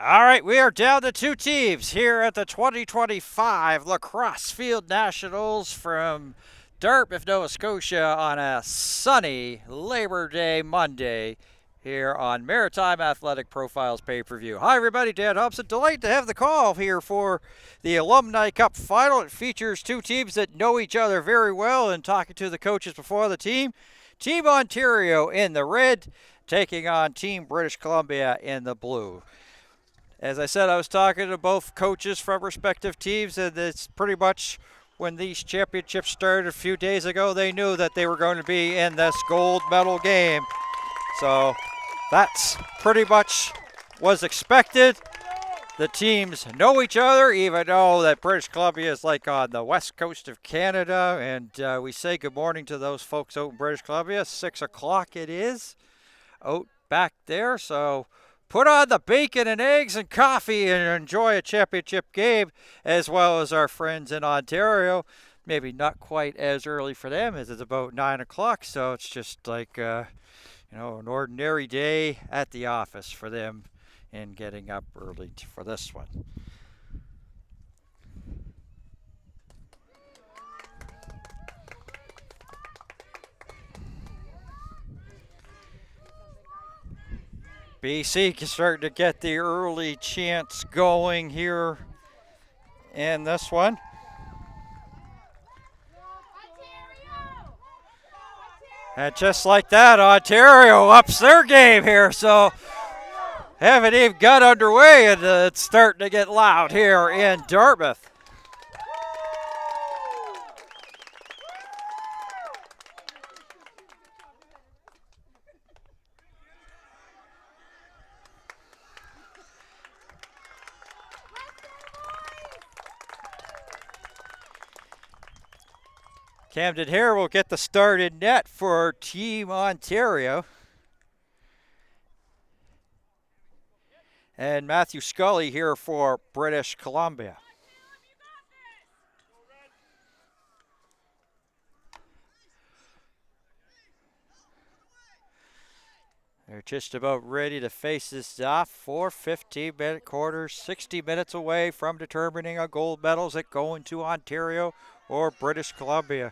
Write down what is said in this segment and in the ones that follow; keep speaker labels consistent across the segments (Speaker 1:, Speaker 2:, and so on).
Speaker 1: All right, we are down to two teams here at the 2025 Lacrosse Field Nationals from Dartmouth, Nova Scotia on a sunny Labor Day Monday here on Maritime Athletic Profiles pay-per-view. Hi everybody, Dan Hobson. Delighted to have the call here for the Alumni Cup Final. It features two teams that know each other very well, and talking to the coaches before the team. Team Ontario in the red, taking on Team British Columbia in the blue. As I said, I was talking to both coaches from respective teams, and it's pretty much when these championships started a few days ago, they knew that they were going to be in this gold medal game. So that's pretty much was expected. The teams know each other, even though that British Columbia is like on the west coast of Canada, and we say good morning to those folks out in British Columbia. 6 o'clock it is out back there, so put on the bacon and eggs and coffee and enjoy a championship game, as well as our friends in Ontario. Maybe not quite as early for them as it's about 9 o'clock, so it's just like, an ordinary day at the office for them and getting up early for this one. BC can start to get the early chance going here in this one. And just like that, Ontario ups their game here. So haven't even got underway, and it's starting to get loud here in Dartmouth. Camden Hare will get the start in net for Team Ontario. And Matthew Scully here for British Columbia. They're just about ready to face this off for 15-minute quarters, 60 minutes away from determining a gold medal. Is it going to Ontario or British Columbia?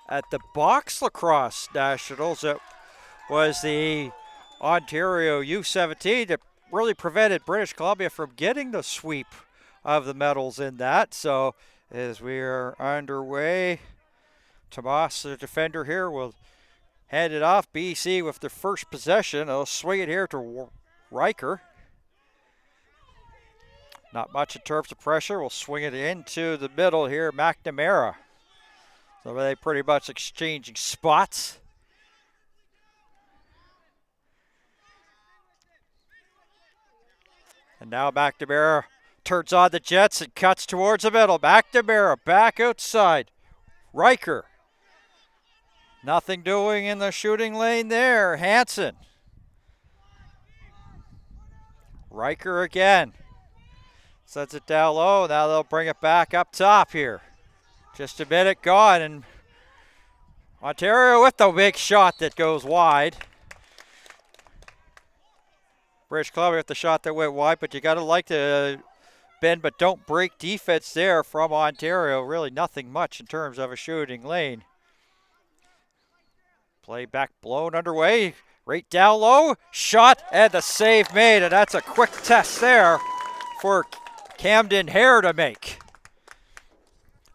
Speaker 1: At the box lacrosse nationals, it was the Ontario U17 that really prevented British Columbia from getting the sweep of the medals in that. So as we are underway, Tomas, the defender here, will hand it off. BC with their first possession. They'll swing it here to Riker. Not much in terms of pressure. We'll swing it into the middle here, McNamara. So they pretty much exchanging spots. And now McNamara turns on the Jets and cuts towards the middle. McNamara back outside. Riker. Nothing doing in the shooting lane there. Hansen. Riker again. Sets it down low. Now they'll bring it back up top here. Just a minute gone, and Ontario with the big shot that goes wide. British Columbia with the shot that went wide, but you got to like to bend but don't break defense there from Ontario. Really nothing much in terms of a shooting lane. Play back blown underway, right down low, shot, and the save made, and that's a quick test there for Camden Hare to make.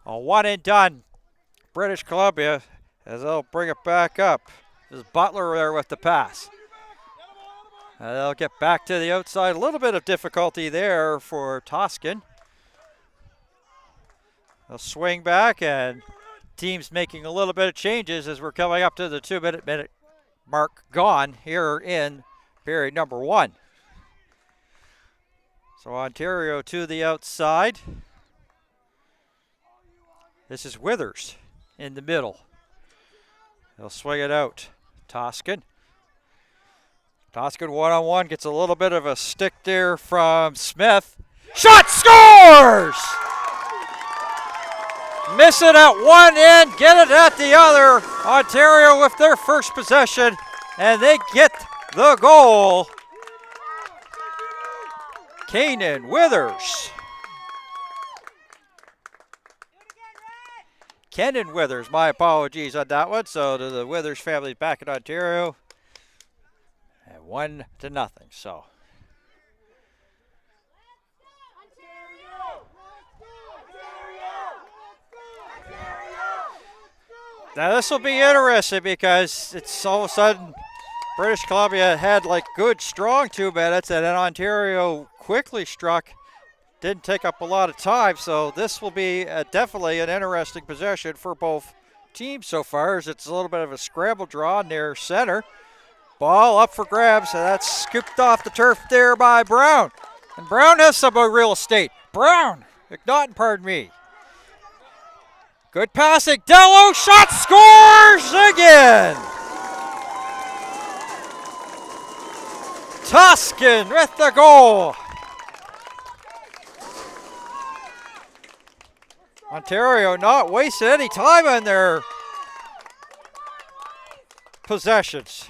Speaker 1: A one and done, British Columbia, as they'll bring it back up. There's Butler there with the pass. And they'll get back to the outside. A little bit of difficulty there for Toscan. They'll swing back, and teams making a little bit of changes as we're coming up to the 2-minute mark gone here in period number 1. So Ontario to the outside. This is Withers in the middle. He'll swing it out. Toscan. Toscan one-on-one, gets a little bit of a stick there from Smith. Shot, scores! Miss it at one end, get it at the other. Ontario with their first possession, and they get the goal Kanan Withers. Kenan Withers, my apologies on that one. So to the Withers family back in Ontario. And 1-0, so. Now this will be interesting because it's all of a sudden British Columbia had like good strong 2 minutes and then Ontario quickly struck. Didn't take up a lot of time, so this will be definitely an interesting possession for both teams so far as it's a little bit of a scramble draw near center. Ball up for grabs, and that's scooped off the turf there by Brown. And Brown has some real estate. Brown, McNaughton, pardon me. Good passing, Dello, shot, scores again! Tuscan with the goal. Ontario not wasting any time on their possessions.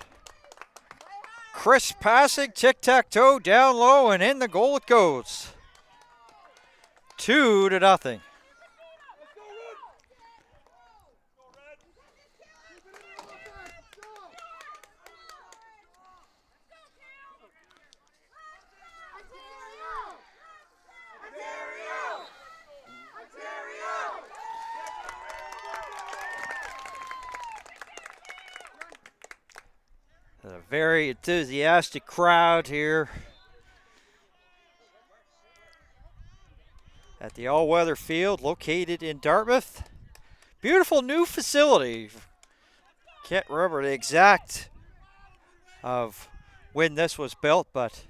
Speaker 1: Crisp passing, tic-tac-toe, down low, and in the goal it goes. 2-0. A very enthusiastic crowd here at the all-weather field located in Dartmouth. Beautiful new facility. Can't remember the exact of when this was built, but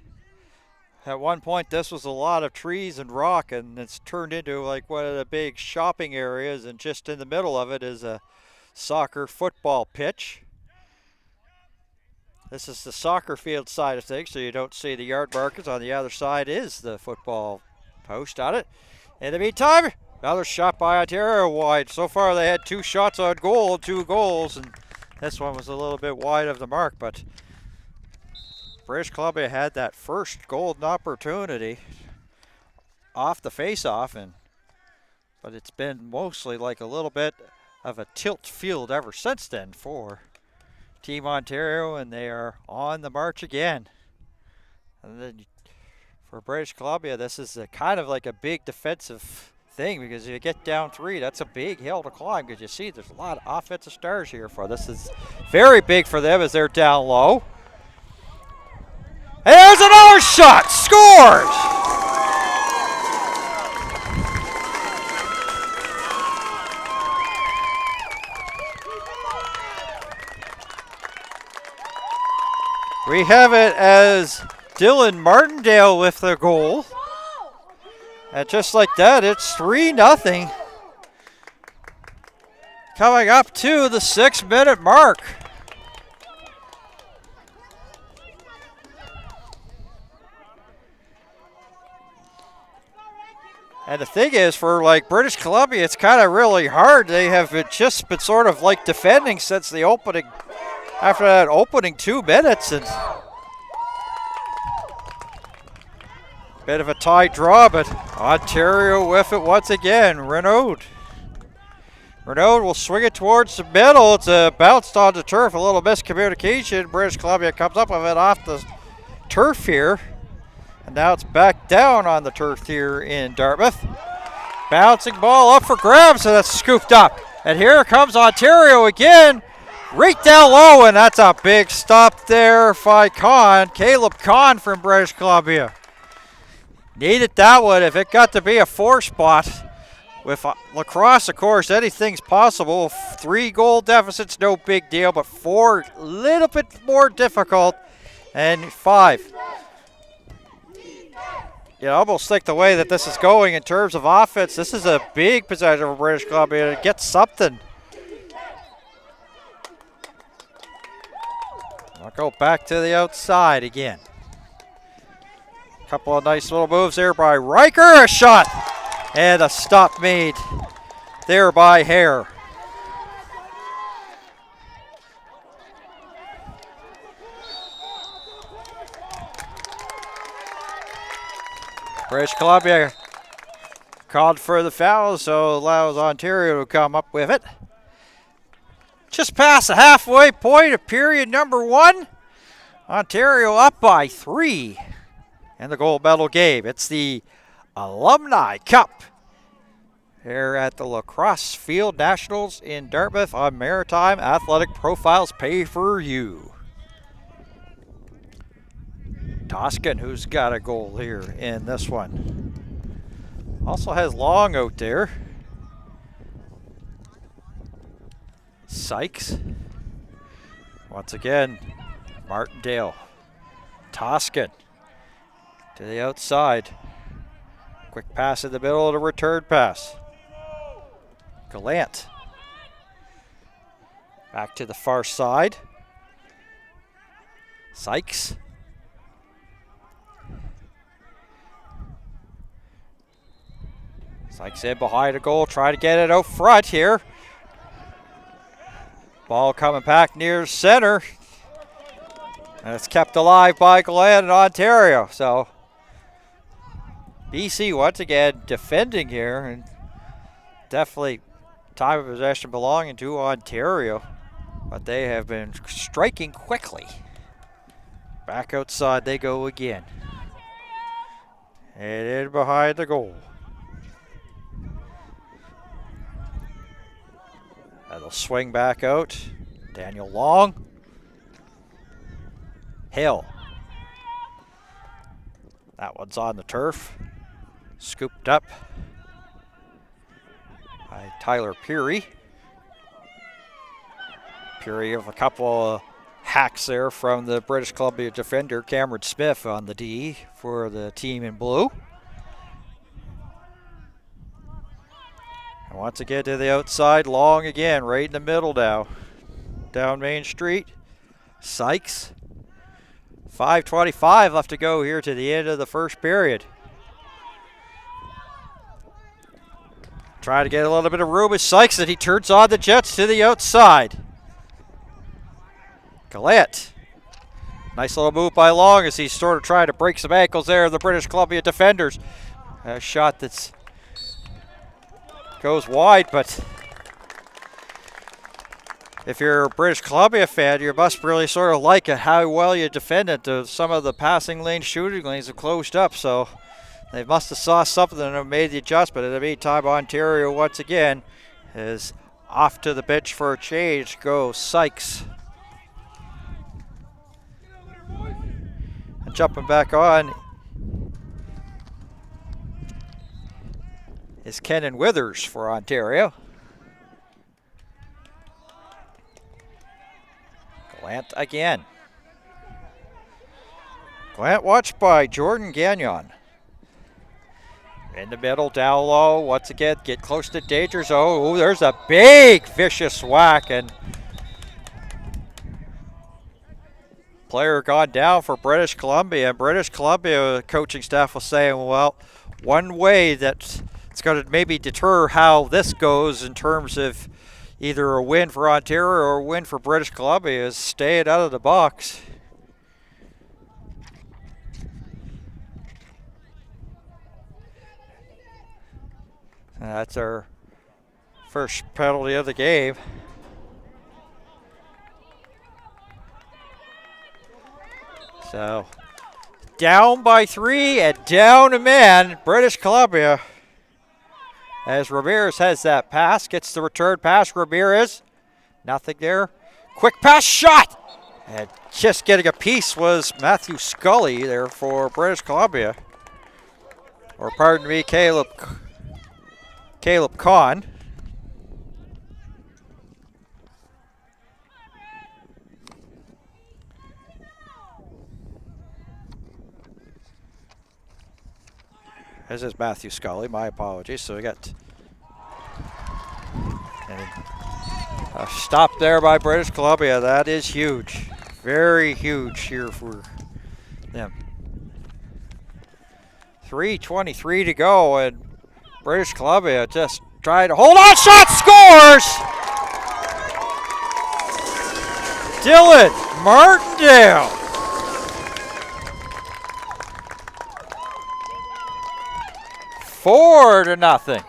Speaker 1: at one point this was a lot of trees and rock, and it's turned into like one of the big shopping areas, and just in the middle of it is a soccer football pitch. This is the soccer field side of things, so you don't see the yard markers. On the other side is the football post on it. In the meantime, another shot by Ontario wide. So far they had 2 shots on goal, 2 goals, and this one was a little bit wide of the mark, but British Columbia had that first golden opportunity off the face-off, but it's been mostly like a little bit of a tilt field ever since then for Team Ontario, and they are on the march again. And then for British Columbia, this is kind of like a big defensive thing, because if you get down 3, that's a big hill to climb, because you see there's a lot of offensive stars here for this. Is very big for them as they're down low. And there's another shot, scores! We have it as Dylan Martindale with the goal. And just like that, it's 3-0. Coming up to the 6-minute mark. And the thing is, for like British Columbia, it's kind of really hard. They have just been sort of like defending since the opening. After that opening 2 minutes, and bit of a tight draw, but Ontario with it once again. Renaud will swing it towards the middle. It's bounced on the turf, a little miscommunication. British Columbia comes up with it off the turf here, and now it's back down on the turf here in Dartmouth. Bouncing ball up for grabs, and that's scooped up. And here comes Ontario again. Right down low, and that's a big stop there by Caleb Kahn from British Columbia. Needed that one. If it got to be a 4 spot, with Lacrosse, of course, anything's possible. 3 goal deficits, no big deal, but 4, a little bit more difficult, and 5. You almost think the way that this is going in terms of offense, this is a big possession for British Columbia to get something. I'll go back to the outside again. Couple of nice little moves there by Riker. A shot. And a stop made there by Hare. British Columbia called for the foul, so allows Ontario to come up with it. Just past the halfway point of period number 1. Ontario up by 3 in the gold medal game. It's the Alumni Cup here at the Lacrosse Field Nationals in Dartmouth on Maritime Athletic Profiles Pay-Per-View. Toscan, who's got a goal here in this one. Also has Long out there. Sykes. Once again, Martindale. Toscan to the outside. Quick pass in the middle of the return pass. Gallant. Back to the far side. Sykes. Sykes in behind a goal, trying to get it out front here. Ball coming back near center. And it's kept alive by Glenn and Ontario. So BC once again defending here, and definitely time of possession belonging to Ontario. But they have been striking quickly. Back outside they go again. And in behind the goal. And they'll swing back out. Daniel Long. Hill. That one's on the turf. Scooped up by Tyler Peary. Peary of a couple of hacks there from the British Columbia defender Cameron Smith on the D for the team in blue. And once again to the outside, Long again, right in the middle now. Down Main Street. Sykes. 5:25 left to go here to the end of the first period. Trying to get a little bit of room with Sykes, and he turns on the Jets to the outside. Gallant. Nice little move by Long as he's sort of trying to break some ankles there of the British Columbia defenders. A shot that's goes wide, but if you're a British Columbia fan, you must really sort of like it, how well you defend it. Some of the passing lanes, shooting lanes have closed up, so they must have saw something and have made the adjustment. In the meantime, Ontario once again is off to the bench for a change. Go Sykes. And jumping back on is Kenan Withers for Ontario. Gallant again. Gallant watched by Jordan Gagnon. In the middle, down low, once again, get close to danger zone. Oh, there's a big vicious whack, and player gone down for British Columbia. British Columbia coaching staff was saying, well, one way that it's going to maybe deter how this goes in terms of either a win for Ontario or a win for British Columbia is staying out of the box. And that's our first penalty of the game. So down by 3 and down a man, British Columbia. As Ramirez has that pass, gets the return pass. Ramirez, nothing there. Quick pass shot! And just getting a piece was Matthew Scully there for British Columbia. Or pardon me, Caleb Kahn. This is Matthew Scully, my apologies. So we got a stop there by British Columbia. That is huge. Very huge here for them. 3:23 to go, and British Columbia just trying to hold on. Shot, scores! Dylan Martindale. 4-0.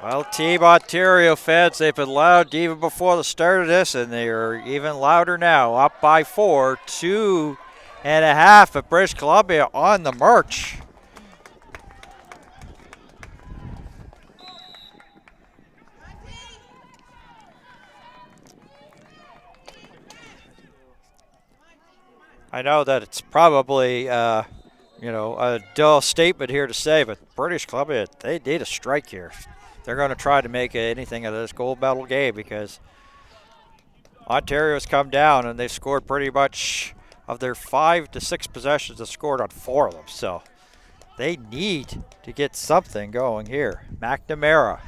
Speaker 1: Well, Team Ontario fans, they've been loud even before the start of this, and they are even louder now. Up by 4, 2.5 at British Columbia on the march. I know that it's probably, a dull statement here to say, but British Columbia, they need a strike here. They're going to try to make anything of this gold medal game because Ontario's come down and they've scored pretty much of their 5 to 6 possessions. They've scored on 4 of them, so they need to get something going here. McNamara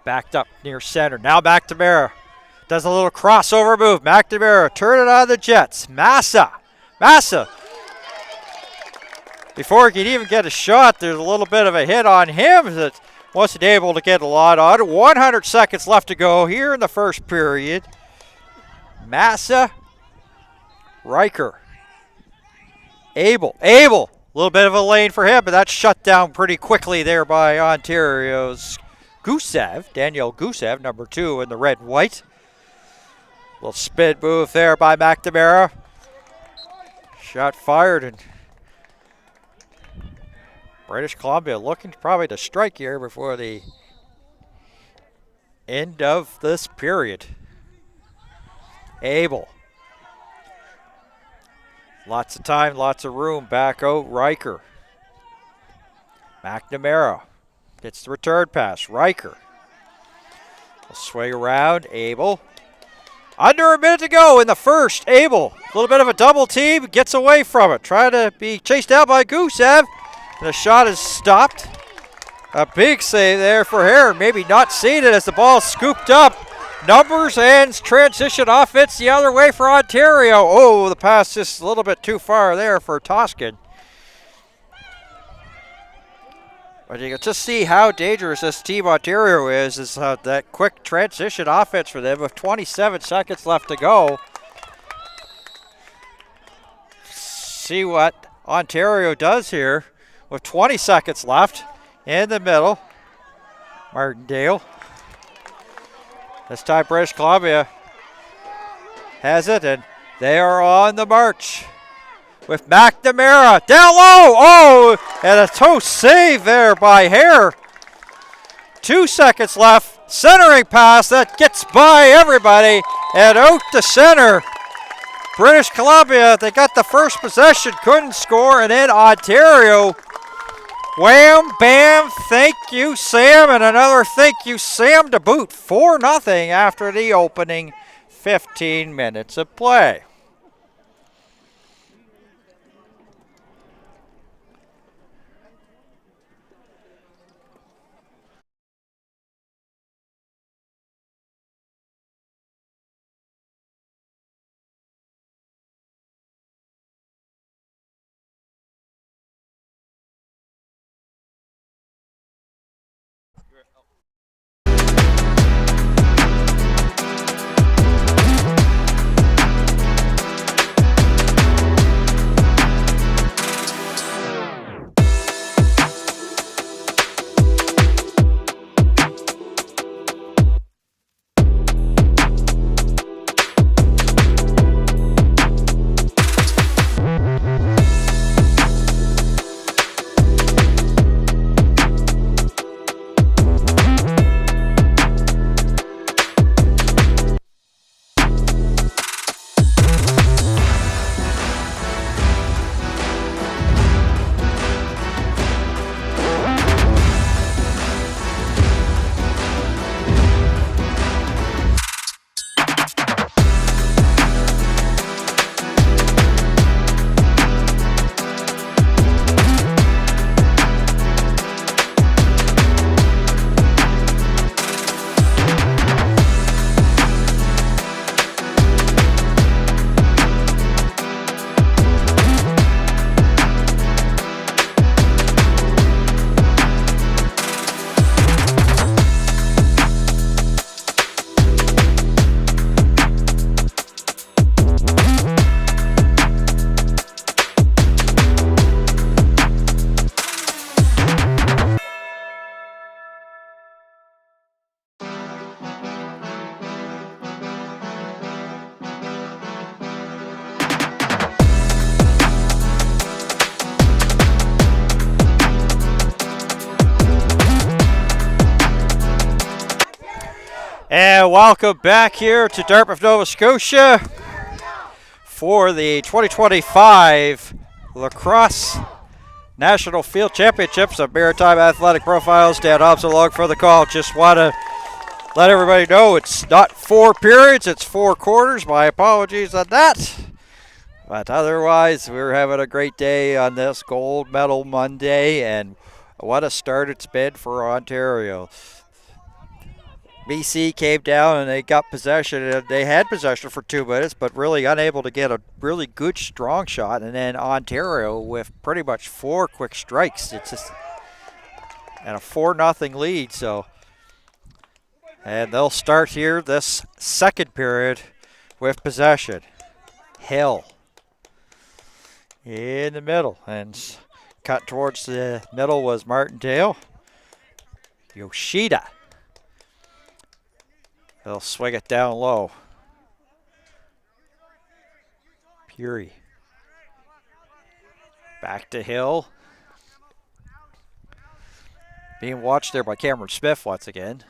Speaker 1: backed up near center. Now McNamara does a little crossover move. McNamara turn it on the Jets. Massa. Before he can even get a shot, there's a little bit of a hit on him that wasn't able to get a lot on it. 100 seconds left to go here in the first period. Massa, Riker, Abel. A little bit of a lane for him, but that's shut down pretty quickly there by Ontario's Gusev. Daniel Gusev, number 2 in the red and white. Little spin move there by McNamara. Shot fired, and British Columbia looking probably to strike here before the end of this period. Abel. Lots of time, lots of room. Back out Riker. McNamara gets the return pass. Riker will swing around. Abel. Under a minute to go in the first. Abel, a little bit of a double team, gets away from it. Trying to be chased out by Gusev. The shot is stopped. A big save there for Heron. Maybe not seeing it as the ball scooped up. Numbers and transition offense the other way for Ontario. Oh, the pass just a little bit too far there for Toscan. But you can just see how dangerous this Team Ontario is that quick transition offense for them with 27 seconds left to go. See what Ontario does here with 20 seconds left in the middle. Martindale. This time British Columbia has it, and they are on the march with McNamara down low. Oh, and a toe save there by Hare. 2 seconds left. Centering pass that gets by everybody and out to center. British Columbia, they got the first possession, couldn't score, and then Ontario. Wham, bam, thank you, Sam, and another thank you, Sam, to boot. 4-0 after the opening 15 minutes of play. And welcome back here to Dartmouth, Nova Scotia for the 2025 Lacrosse National Field Championships of Maritime Athletic Profiles. Dan Hobbs along for the call. Just want to let everybody know it's not 4 periods, it's 4 quarters. My apologies on that. But otherwise, we're having a great day on this Gold Medal Monday, and what a start it's been for Ontario. BC came down and they got possession. They had possession for 2 minutes, but really unable to get a really good, strong shot. And then Ontario with pretty much 4 quick strikes. It's just and a 4-0 lead. And they'll start here this second period with possession. Hill in the middle, and cut towards the middle was Martindale. Yoshida. They'll swing it down low. Puri. Back to Hill. Being watched there by Cameron Smith once again.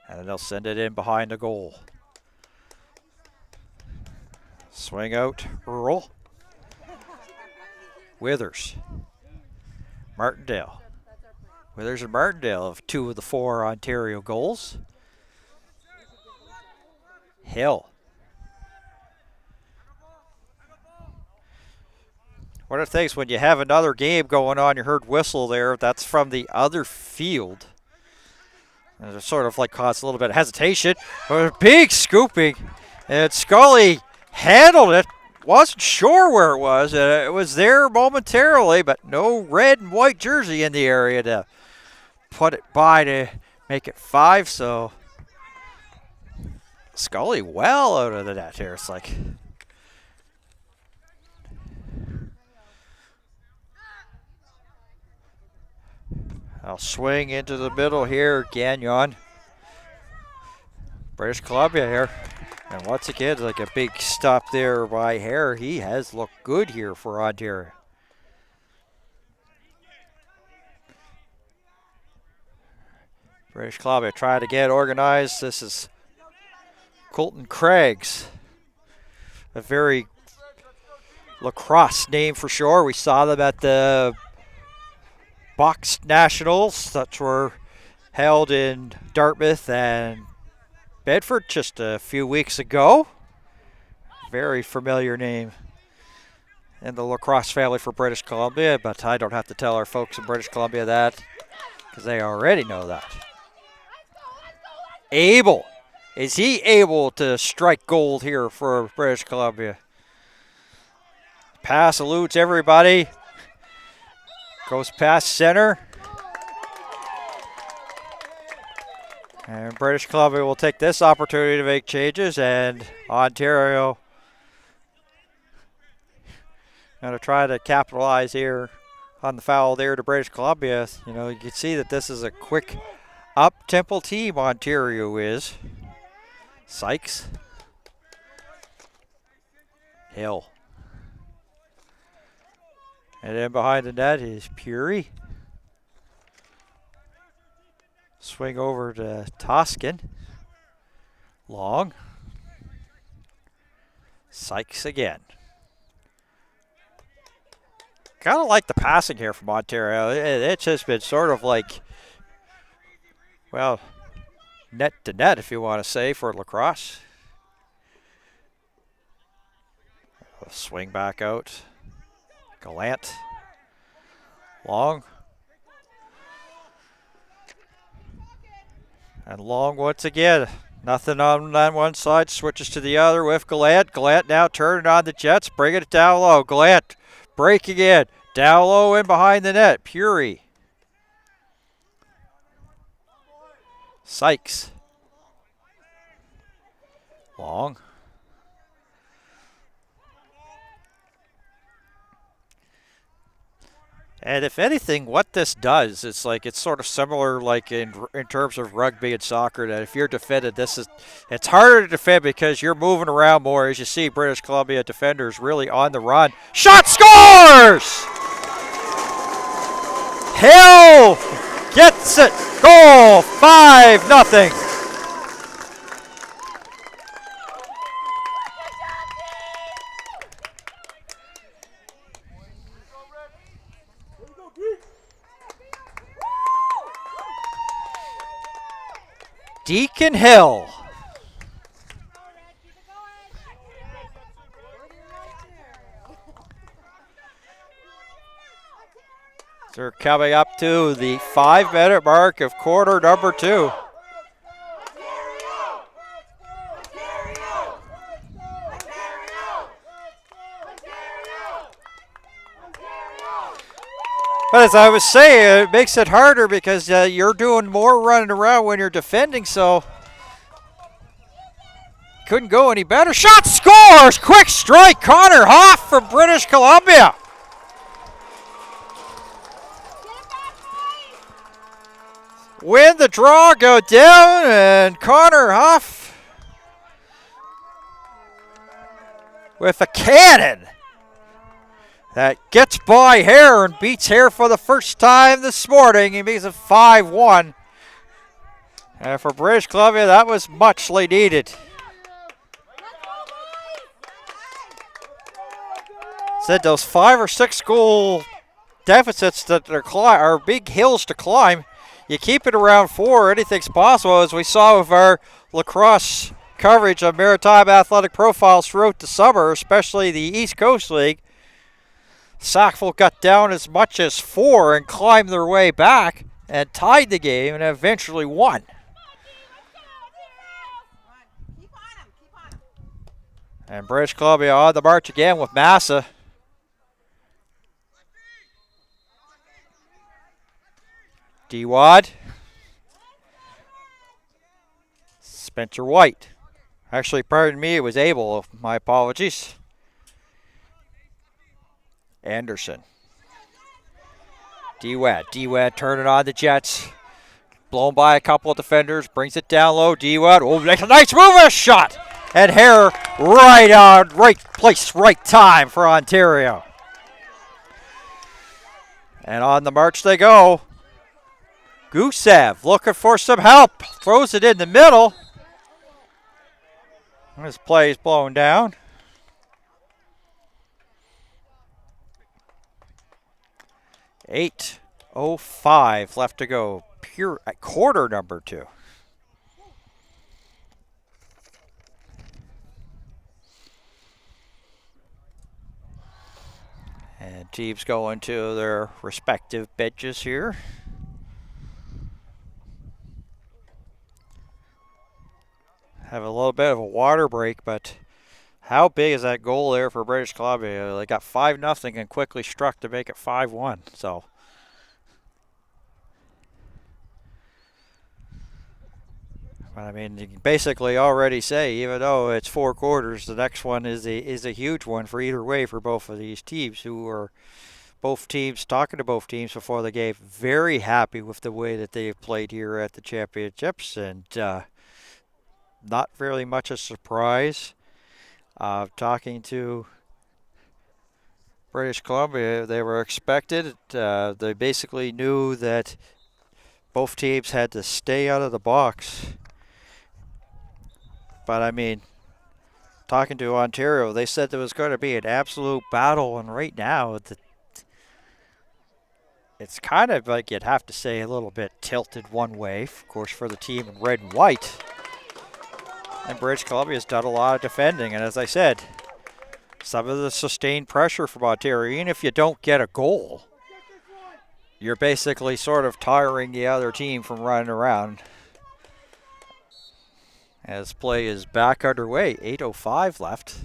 Speaker 1: And then they'll send it in behind the goal. Swing out, Earl. Withers. Martindale. Withers and Martindale have 2 of the 4 Ontario goals. Hill. One of the things when you have another game going on, you heard whistle there, that's from the other field. And it sort of like caused a little bit of hesitation. But a big scooping, and Scully handled it. Wasn't sure where it was. It was there momentarily, but no red and white jersey in the area to put it by to make it 5. So Scully well out of the net here. It's like I'll swing into the middle here, Gagnon. British Columbia here. And once again, like a big stop there by Hare. He has looked good here for Ontario. British Columbia trying to get organized. This is Colton Craigs. A very lacrosse name for sure. We saw them at the Box Nationals that were held in Dartmouth and Bedford just a few weeks ago. Very familiar name in the lacrosse family for British Columbia, but I don't have to tell our folks in British Columbia that because they already know that. Abel. Is he able to strike gold here for British Columbia? Pass eludes everybody. Goes past center. And British Columbia will take this opportunity to make changes, and Ontario going to try to capitalize here on the foul there to British Columbia. You know, you can see that this is a quick up-tempo team, Ontario is. Sykes. Hill. And then behind the net is Puri. Swing over to Toscan. Long. Sykes again. Kind of like the passing here from Ontario. It's just been sort of like, well, net to net, if you want to say, for lacrosse. Swing back out. Gallant. Long. And Long once again. Nothing on one side. Switches to the other with Gallant. Gallant now turning on the Jets. Bringing it down low. Gallant breaking in. Down low in behind the net. Puri. Sykes. Long. And if anything, what this does, it's like it's sort of similar, like in terms of rugby and soccer. That if you're defended, it's harder to defend because you're moving around more. As you see, British Columbia defenders really on the run. Shot scores! Hill Gets it. Goal. 5-0. Deacon Hill. They're coming up to the 5-minute mark of quarter number 2. But as I was saying, it makes it harder because you're doing more running around when you're defending, so couldn't go any better. Shot scores! Quick strike, Connor Hoff from British Columbia. Win the draw, go down, and Connor Hoff with a cannon that gets by Hare and beats Hare for the first time this morning. He makes it 5-1. And for British Columbia, that was muchly needed. Said those 5 or 6 goal deficits that are big hills to climb. You keep it around 4, anything's possible, as we saw with our lacrosse coverage of Maritime Athletic Profiles throughout the summer, especially the East Coast League. Sackville got down as much as 4 and climbed their way back and tied the game and eventually won. And British Columbia on the march again with Massa. D-Wad. Spencer White. Actually, pardon me, it was Abel. My apologies. Anderson. D-Wad. D-Wad turning on the Jets. Blown by a couple of defenders. Brings it down low. D-Wad. Oh, makes a nice move and a shot. And Hare right on, right place, right time for Ontario. And on the march they go. Gusev looking for some help. Throws it in the middle. This play is blown down. .8:05 left to go. Pure at quarter number 2. And teams go into their respective benches here. Have a little bit of a water break, but how big is that goal there for British Columbia? They got 5-0 and quickly struck to make it 5-1. So, but I mean, you can basically already say, even though it's 4 quarters, the next one is a huge one for either way for both of these teams, who are both teams, talking to both teams before the game, very happy with the way that they've played here at the championships, and not really much a surprise. Talking to British Columbia, they were expected. They basically knew that both teams had to stay out of the box. But I mean, talking to Ontario, they said there was going to be an absolute battle, and right now it's kind of like, you'd have to say, a little bit tilted one way, of course, for the team in red and white. And British Columbia's done a lot of defending, and as I said, some of the sustained pressure from Ontario, even if you don't get a goal, you're basically sort of tiring the other team from running around. As play is back underway, 8:05 left.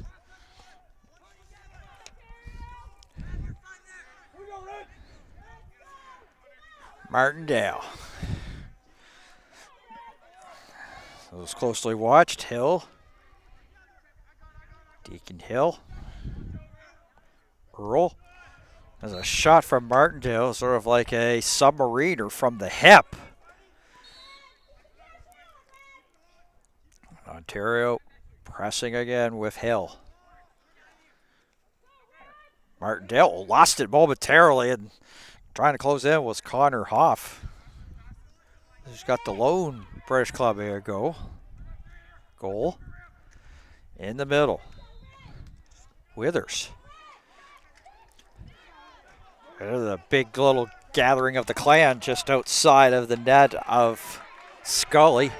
Speaker 1: Martindale. It was closely watched. Hill. Deacon Hill. Earl. There's a shot from Martindale, sort of like a submariner from the hip. Ontario pressing again with Hill. Martindale lost it momentarily, and trying to close in was Connor Hoff. He's got the lone British Columbia goal in the middle. Withers. There's a big little gathering of the clan just outside of the net of Scully.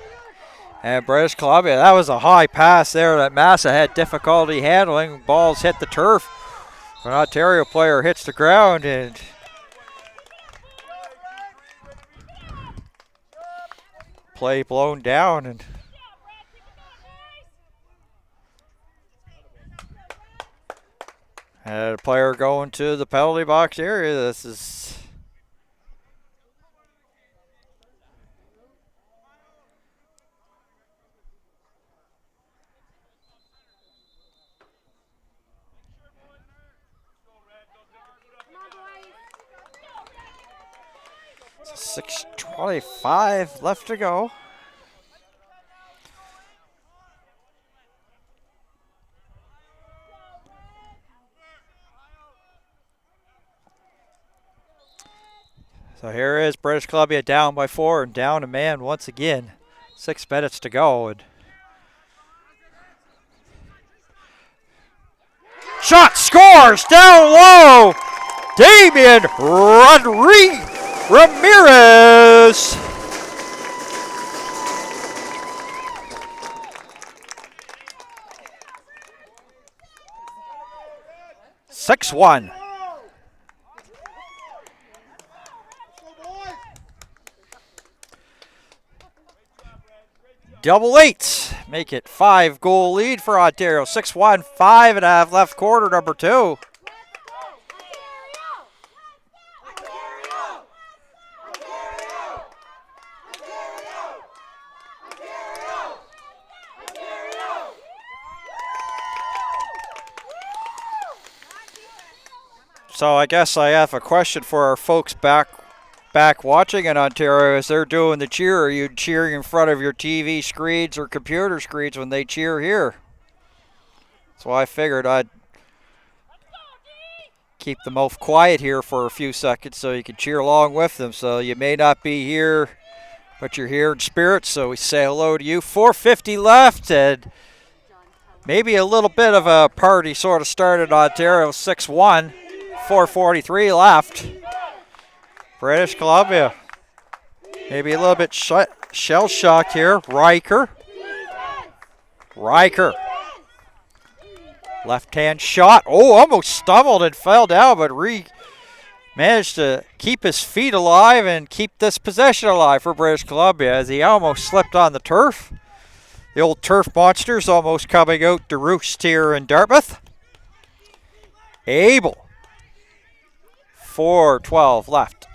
Speaker 1: And British Columbia, that was a high pass there that Massa had difficulty handling. Balls hit the turf. An Ontario player hits the ground and play blown down, and a player going to the penalty box area. This is .625 left to go. So here is British Columbia down by 4 and down a man once again. 6 minutes to go. And shot scores down low. Damian Ramirez. (6-1). Double eights make it 5-goal lead for Ontario. 6-1, 5.5 left quarter, number 2. So I guess I have a question for our folks back watching in Ontario. As they're doing the cheer, are you cheering in front of your TV screens or computer screens when they cheer here? So I figured I'd keep the mouth quiet here for a few seconds so you can cheer along with them. So you may not be here, but you're here in spirit, so we say hello to you. 4:50 left, and maybe a little bit of a party sort of started. Ontario 6-1, 4:43 left. British Columbia, maybe a little bit shell-shocked here. Riker. Left-hand shot. Oh, almost stumbled and fell down, but managed to keep his feet alive and keep this possession alive for British Columbia as he almost slipped on the turf. The old turf monsters almost coming out to roost here in Dartmouth. Abel. 4:12 left.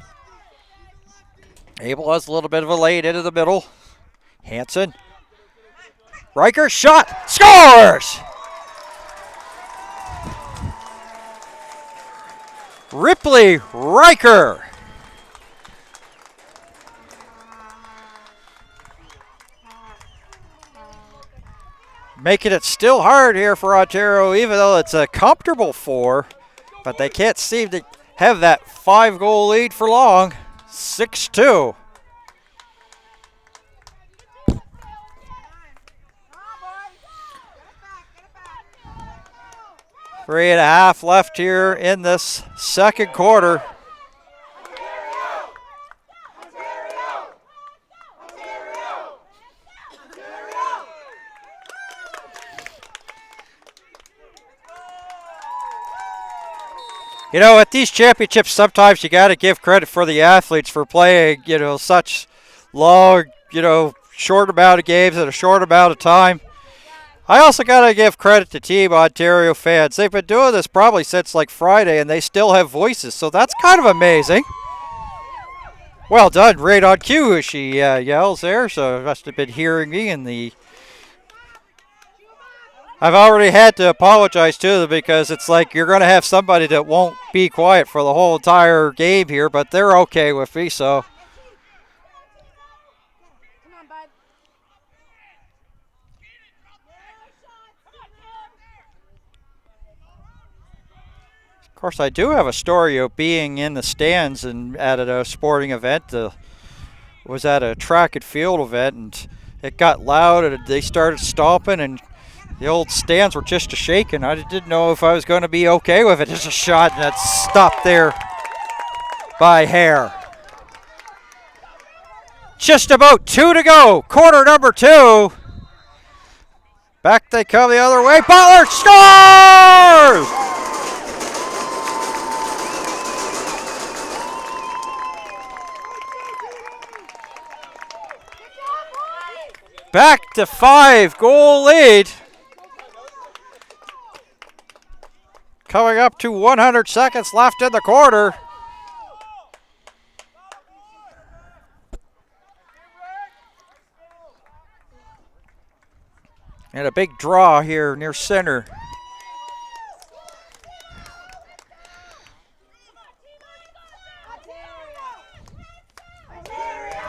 Speaker 1: Abel has a little bit of a lane into the middle. Hansen. Riker shot. Scores! Ripley Riker. Making it still hard here for Ontario, even though it's a comfortable 4. But they can't seem to have that 5-goal lead for long. 6-2. Three and a half left here in this second quarter. You know, at these championships, sometimes you got to give credit for the athletes for playing, such long, short amount of games in a short amount of time. I also got to give credit to Team Ontario fans. They've been doing this probably since like Friday, and they still have voices, so that's kind of amazing. Well done, right on cue, as she yells there, so you must have been hearing me in the... I've already had to apologize to them because it's like you're going to have somebody that won't be quiet for the whole entire game here, but they're okay with me, so. Come on, bud. Of course, I do have a story of being in the stands and at a sporting event was at a track and field event, and it got loud, and they started stomping, and the old stands were just a-shaking. I didn't know if I was going to be okay with it. Just a shot, and that's stopped there by Hare. Just about 2 to go. Quarter number 2. Back they come the other way. Butler scores! Back to 5-goal lead. Coming up to 100 seconds left in the quarter. And a big draw here near center.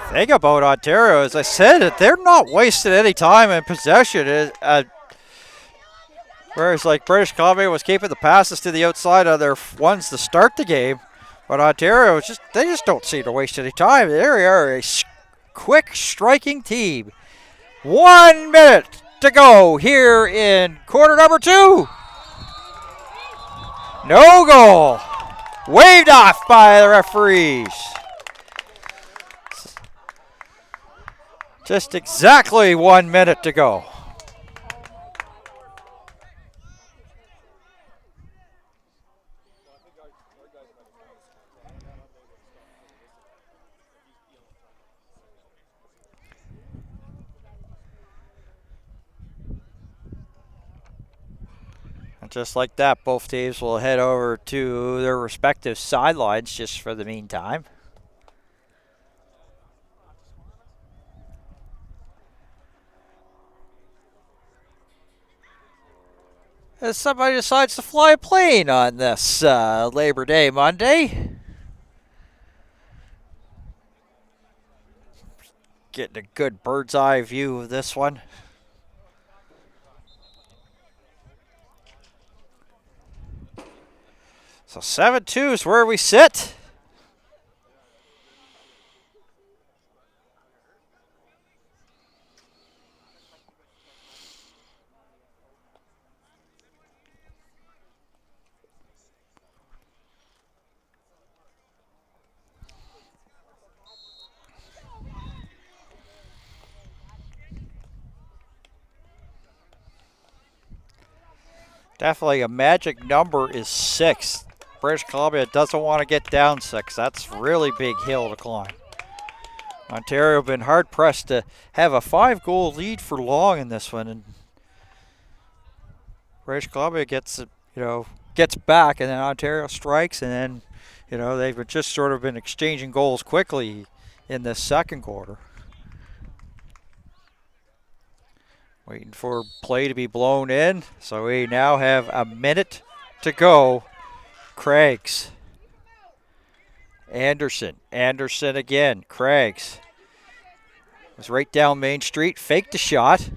Speaker 1: Thing about Ontario, as I said, they're not wasting any time in possession. Whereas like British Columbia was keeping the passes to the outside of their ones to start the game, but Ontario they just don't seem to waste any time. They are a quick striking team. 1 minute to go here in quarter number 2. No goal. Waved off by the referees. Just exactly 1 minute to go. And just like that, both teams will head over to their respective sidelines just for the meantime. As somebody decides to fly a plane on this Labor Day Monday. Getting a good bird's eye view of this one. So 7-2 is where we sit. Definitely a magic number is 6. British Columbia doesn't want to get down 6. That's really big hill to climb. Ontario have been hard pressed to have a 5-goal lead for long in this one, and British Columbia gets back, and then Ontario strikes, and then they've just sort of been exchanging goals quickly in this second quarter. Waiting for play to be blown in. So we now have a minute to go. Craigs. Anderson. Anderson again. Craigs. Was right down Main Street. Faked the shot.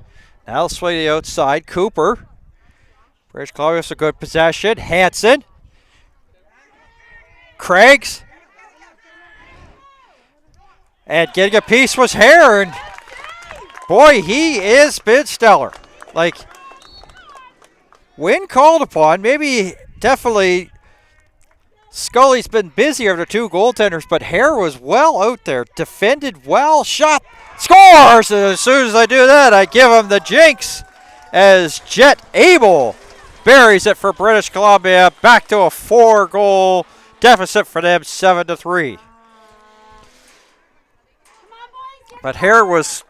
Speaker 1: Now sway to the outside. Cooper. British Columbia has a good possession. Hanson. Craigs. And getting a piece was Hare. And boy, he is been stellar. Like, when called upon, definitely Scully's been busy over the 2 goaltenders, but Hare was well out there, defended well, shot, scores! And as soon as I do that, I give him the jinx as Jet Abel buries it for British Columbia, back to a 4-goal deficit for them, 7-3. But Hare was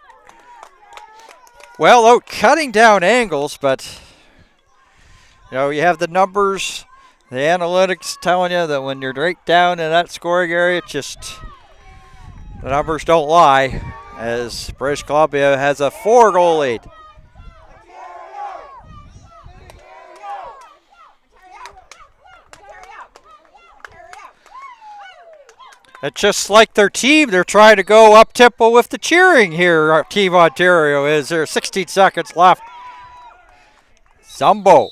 Speaker 1: well out cutting down angles, but you have the numbers, the analytics telling you that when you're right down in that scoring area, the numbers don't lie, as British Columbia has a 4-goal lead. And just like their team, they're trying to go up-tempo with the cheering here, Team Ontario, is there 16 seconds left. Zumbo.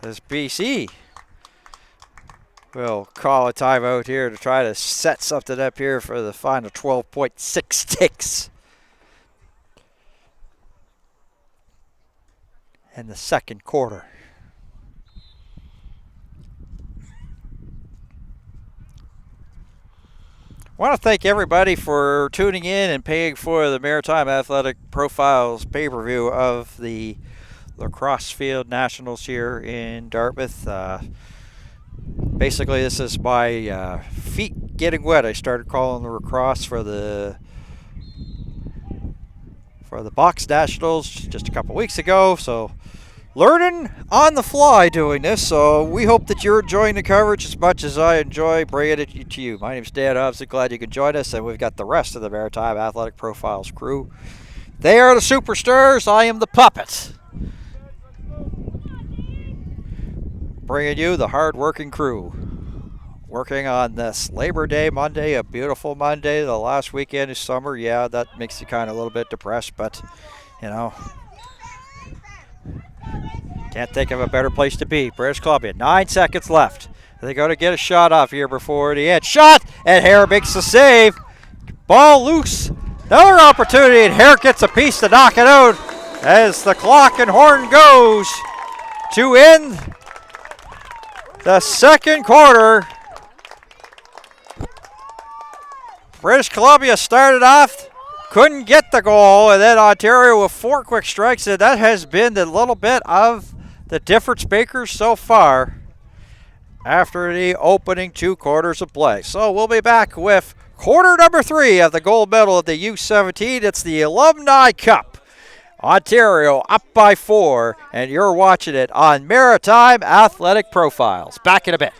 Speaker 1: This BC We'll call a timeout here to try to set something up here for the final 12.6 ticks in the second quarter. I want to thank everybody for tuning in and paying for the Maritime Athletic Profiles pay-per-view of the Lacrosse Field Nationals here in Dartmouth. Basically, this is my feet getting wet. I started calling the lacrosse for the box nationals just a couple weeks ago, so learning on the fly doing this. So we hope that you're enjoying the coverage as much as I enjoy bringing it to you. My name's Dan Hobbs. I'm glad you can join us, and we've got the rest of the Maritime Athletic Profiles crew. They are the superstars. I am the puppet. Bringing you the hard-working crew. Working on this Labor Day Monday, a beautiful Monday, the last weekend of summer. Yeah, that makes you kind of a little bit depressed, but, you know, can't think of a better place to be. British Columbia, 9 seconds left. They go to get a shot off here before the end. Shot! And Hare makes the save. Ball loose. Another opportunity, and Hare gets a piece to knock it out as the clock and horn goes to end the second quarter. British Columbia started off, couldn't get the goal, and then Ontario with 4 quick strikes, and that has been the little bit of the difference makers so far after the opening 2 quarters of play. So we'll be back with quarter number 3 of the gold medal of the U17. It's the Alumni Cup. Ontario up by 4, and you're watching it on Maritime Athletic Profiles. Back in a bit.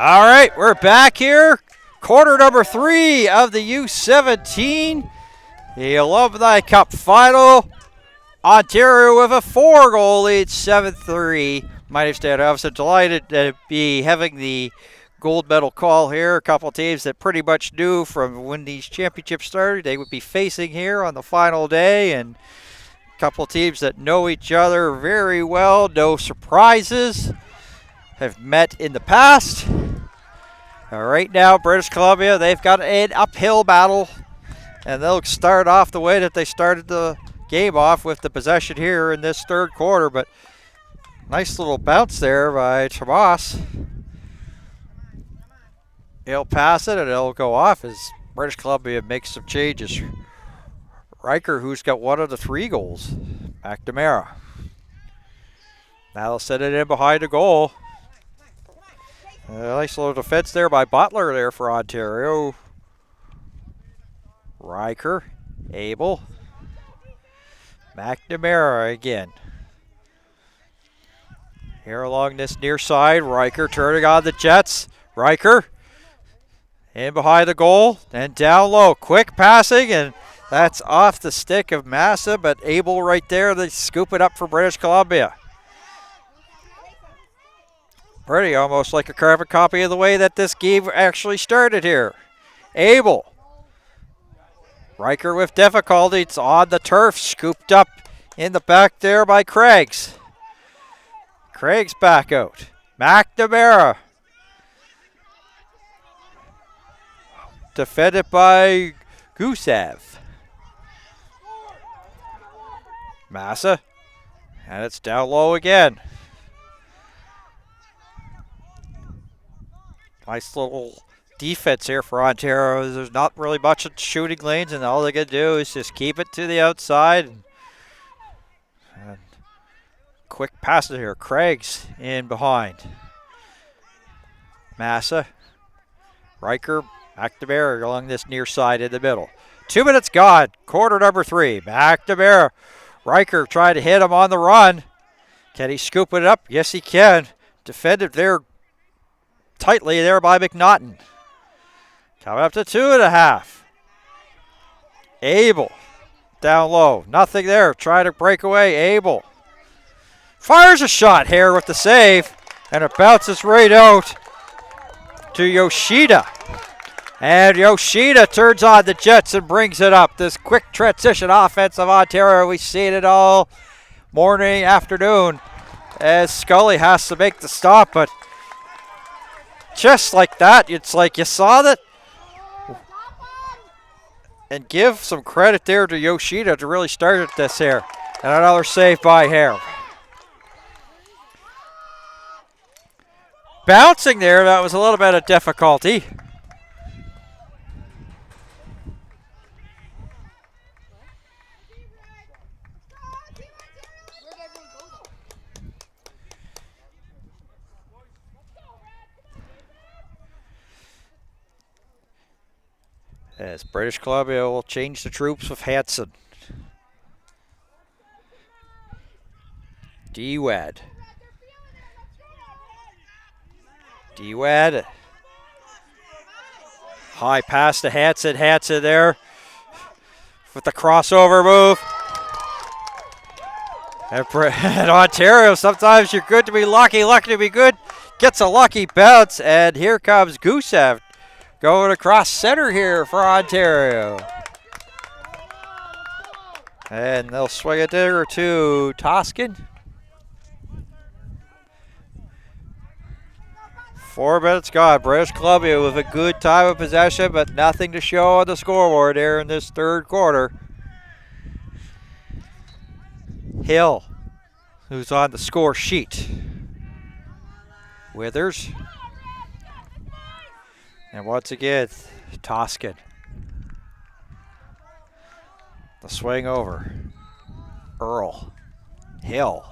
Speaker 1: All right, we're back here. Quarter number 3 of the U17, the Alumni Cup final. Ontario with a 4-goal lead, 7-3. Mighty Standoffs are delighted to be having the gold medal call here. A couple teams that pretty much knew from when these championships started they would be facing here on the final day, and a couple teams that know each other very well, no surprises, have met in the past. Right now, British Columbia, they've got an uphill battle, and they'll start off the way that they started the game off with the possession here in this third quarter, but nice little bounce there by Tomas. He'll pass it and it'll go off as British Columbia makes some changes. Riker, who's got one of the 3 goals. McNamara. Now they'll set it in behind the goal. Nice little defense there by Butler there for Ontario. Riker, Abel. McNamara again. Here along this near side, Riker turning on the Jets. Riker in behind the goal and down low. Quick passing, and that's off the stick of Massa, but Abel right there, they scoop it up for British Columbia. Pretty almost like a carbon copy of the way that this game actually started here. Abel. Riker with difficulty. It's on the turf, scooped up in the back there by Craigs. Craigs back out. McNamara. Defended by Gusev. Massa. And it's down low again. Nice little defense here for Ontario. There's not really much of shooting lanes, and all they can do is just keep it to the outside. And quick passes here. Craigs in behind. Massa. Riker. McNamara along this near side in the middle. 2 minutes gone. Quarter number 3. McNamara. Riker trying to hit him on the run. Can he scoop it up? Yes, he can. Defended there tightly there by McNaughton. Coming up to 2.5. Abel down low. Nothing there. Trying to break away. Abel fires a shot here with the save, and it bounces right out to Yoshida. And Yoshida turns on the Jets and brings it up. This quick transition offense of Ontario, we've seen it all morning, afternoon, as Scully has to make the stop, but just like that, it's like you saw that. And give some credit there to Yoshida to really start this here. And another save by Hare. Bouncing there, that was a little bit of difficulty. As British Columbia will change the troops with Hanson. D-Wad. D-Wad. High pass to Hanson. Hanson there with the crossover move. And Ontario, sometimes you're good to be lucky, lucky to be good. Gets a lucky bounce, and here comes Gusev. Going across center here for Ontario. And they'll swing it there to Toscan. 4 minutes gone. British Columbia with a good time of possession, but nothing to show on the scoreboard here in this third quarter. Hill, who's on the score sheet. Withers. And once again, Toscan. The swing over. Earl. Hill.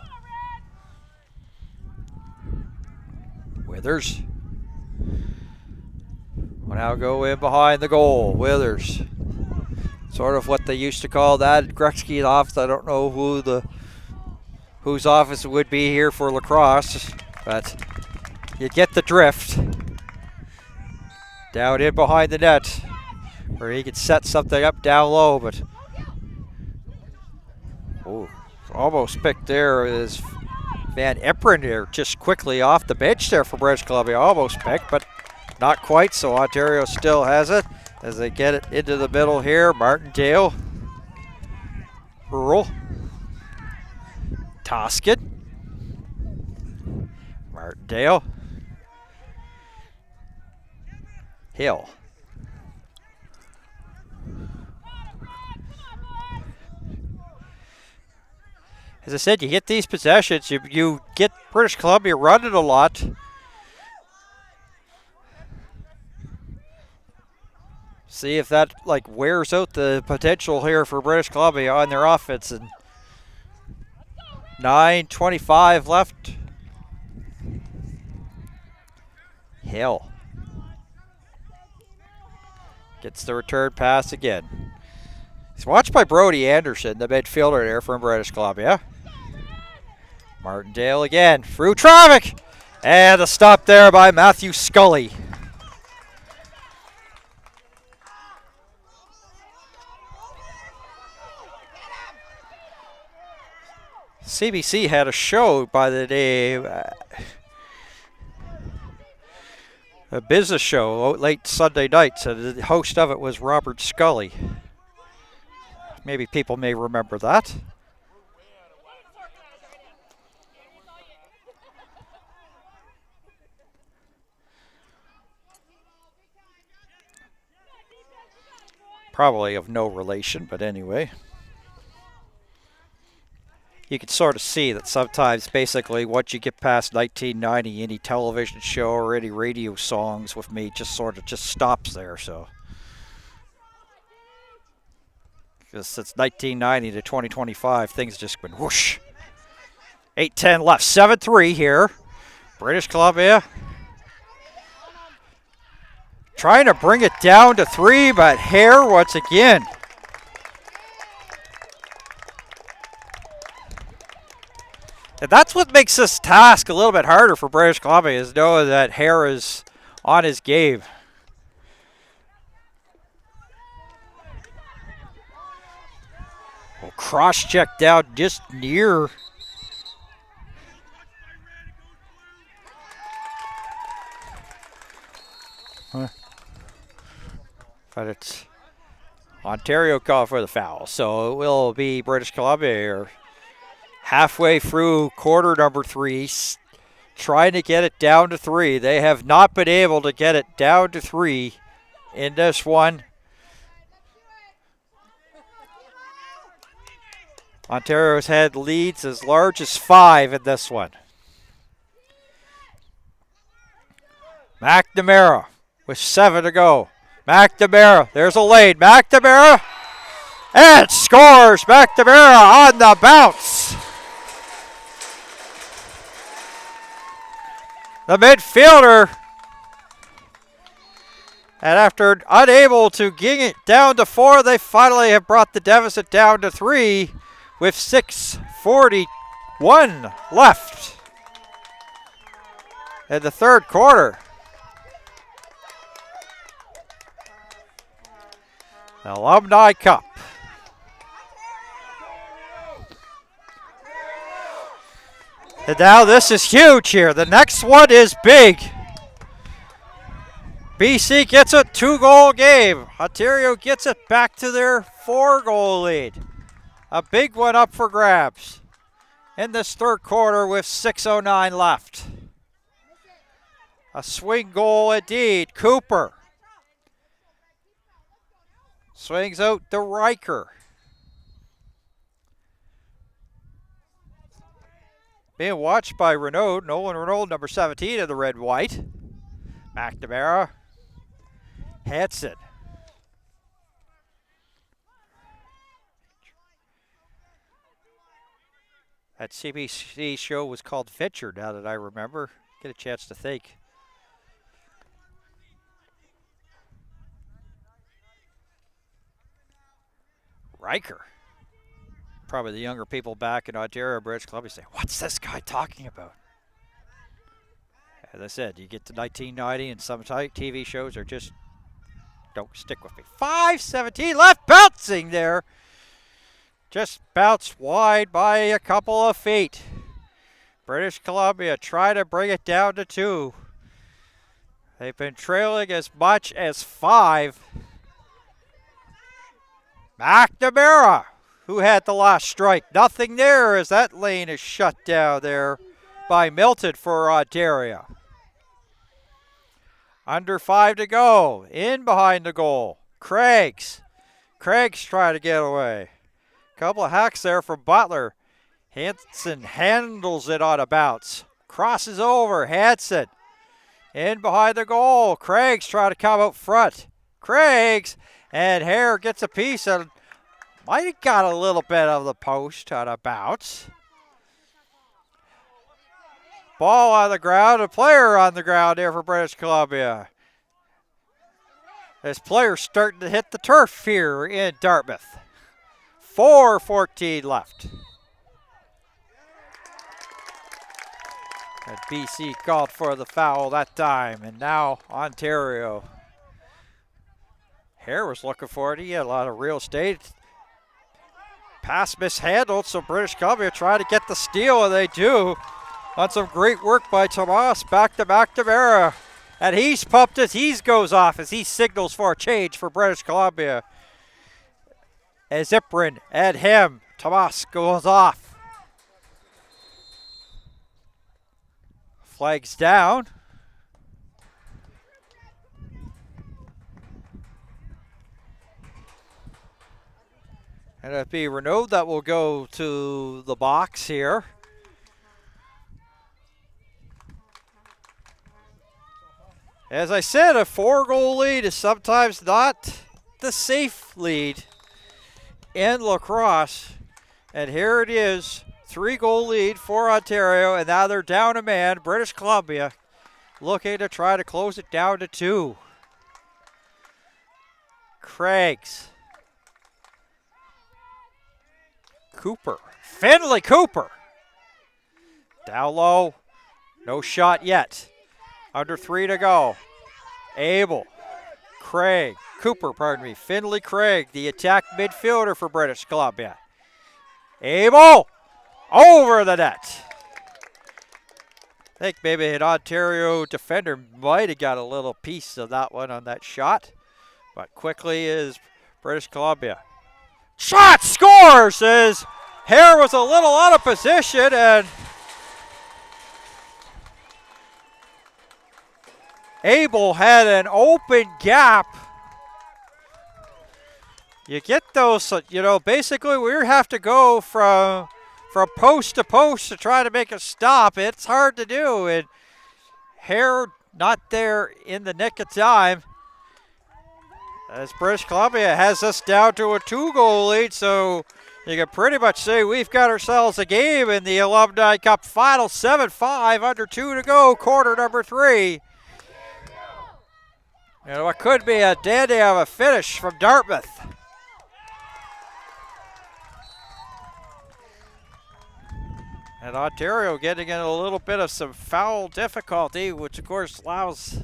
Speaker 1: Withers. Will now go in behind the goal. Withers. Sort of what they used to call that Gretzky's office. I don't know whose office it would be here for Lacrosse, but you get the drift. Down in behind the net where he could set something up down low, but almost picked there is Van Eperen here, just quickly off the bench there for British Columbia. Almost picked, but not quite, so Ontario still has it as they get it into the middle here. Martindale, Earl, Toskin, Martindale, Hill. As I said, you get these possessions, you get British Columbia running a lot. See if that wears out the potential here for British Columbia on their offense. And 9:25 left. Hill gets the return pass again. He's watched by Brody Anderson, the midfielder there from British Columbia. Martindale again, through traffic! And a stop there by Matthew Scully. CBC had a show by the day, a business show late Sunday night, so the host of it was Robert Scully. Maybe people may remember that. Probably of no relation, but anyway. You can sort of see that sometimes basically once you get past 1990, any television show or any radio songs with me just stops there, so. Because since 1990 to 2025, things just been whoosh. 8:10 left, 7-3 here. British Columbia trying to bring it down to 3, but Hare once again. And that's what makes this task a little bit harder for British Columbia, is knowing that Hare is on his game. Well, cross check down just near. But it's Ontario called for the foul, so it will be British Columbia here. Halfway through quarter number 3, trying to get it down to 3. They have not been able to get it down to 3 in this one. Ontario's had leads as large as 5 in this one. McNamara with 7 to go. McNamara, there's a lane. McNamara, and scores. McNamara on the bounce. The midfielder, and after unable to get it down to 4, they finally have brought the deficit down to 3 with 6:41 left in the third quarter. Alumni Cup. And now this is huge here. The next one is big. BC gets a 2-goal game. Ontario gets it back to their 4-goal lead. A big one up for grabs in this third quarter with 6:09 left. A swing goal indeed. Cooper swings out to Riker. Being watched by Renaud, Nolan Renaud, number 17 of the red-white. McNamara hits it. That CBC show was called Venture, now that I remember. Get a chance to think. Riker. Probably the younger people back in Ontario, British Columbia say, what's this guy talking about? As I said, you get to 1990 and some TV shows are just Don't stick with me. 5:17 left, bouncing there. Just bounced wide by a couple of feet. British Columbia try to bring it down to 2. They've been trailing as much as 5. McNamara, who had the last strike. Nothing there as that lane is shut down there by Milton for Ontario. Under 5 to go. In behind the goal. Craigs trying to get away. Couple of hacks there from Butler. Hanson handles it on a bounce. Crosses over. Hanson. In behind the goal. Craigs trying to come out front. Craigs. And Hare gets a piece and might have got a little bit of the post on a bounce. Ball on the ground. A player on the ground there for British Columbia. This player's starting to hit the turf here in Dartmouth. 4:14 left. And BC called for the foul that time, and now Ontario. Hare was looking for it. He had a lot of real estate. Pass mishandled, so British Columbia trying to get the steal, and they do. On some great work by Tomas. Back to McNamara. And he's pumped as he goes off as he signals for a change for British Columbia. As Ziprin and him. Tomas goes off. Flags down. And it'll be Renaud that will go to the box here. As I said, a 4-goal lead is sometimes not the safe lead in lacrosse. And here it is, 3-goal lead for Ontario, and now they're down a man. British Columbia looking to try to close it down to 2. Craigs. Cooper. Finley Cooper. Down low. No shot yet. Under 3 to go. Abel. Cooper, pardon me. Finley Craig, the attack midfielder for British Columbia. Abel. Over the net. I think maybe an Ontario defender might have got a little piece of that one on that shot. But quickly is British Columbia. Shot scores as Hare was a little out of position and Abel had an open gap. You get those, basically we have to go from post to post to try to make a stop. It's hard to do, and Hare not there in the nick of time. As British Columbia has us down to a 2-goal lead, so you can pretty much say we've got ourselves a game in the Alumni Cup Final. 7-5, under 2 to go, quarter number 3. And what could be a dandy of a finish from Dartmouth. And Ontario getting in a little bit of some foul difficulty, which of course allows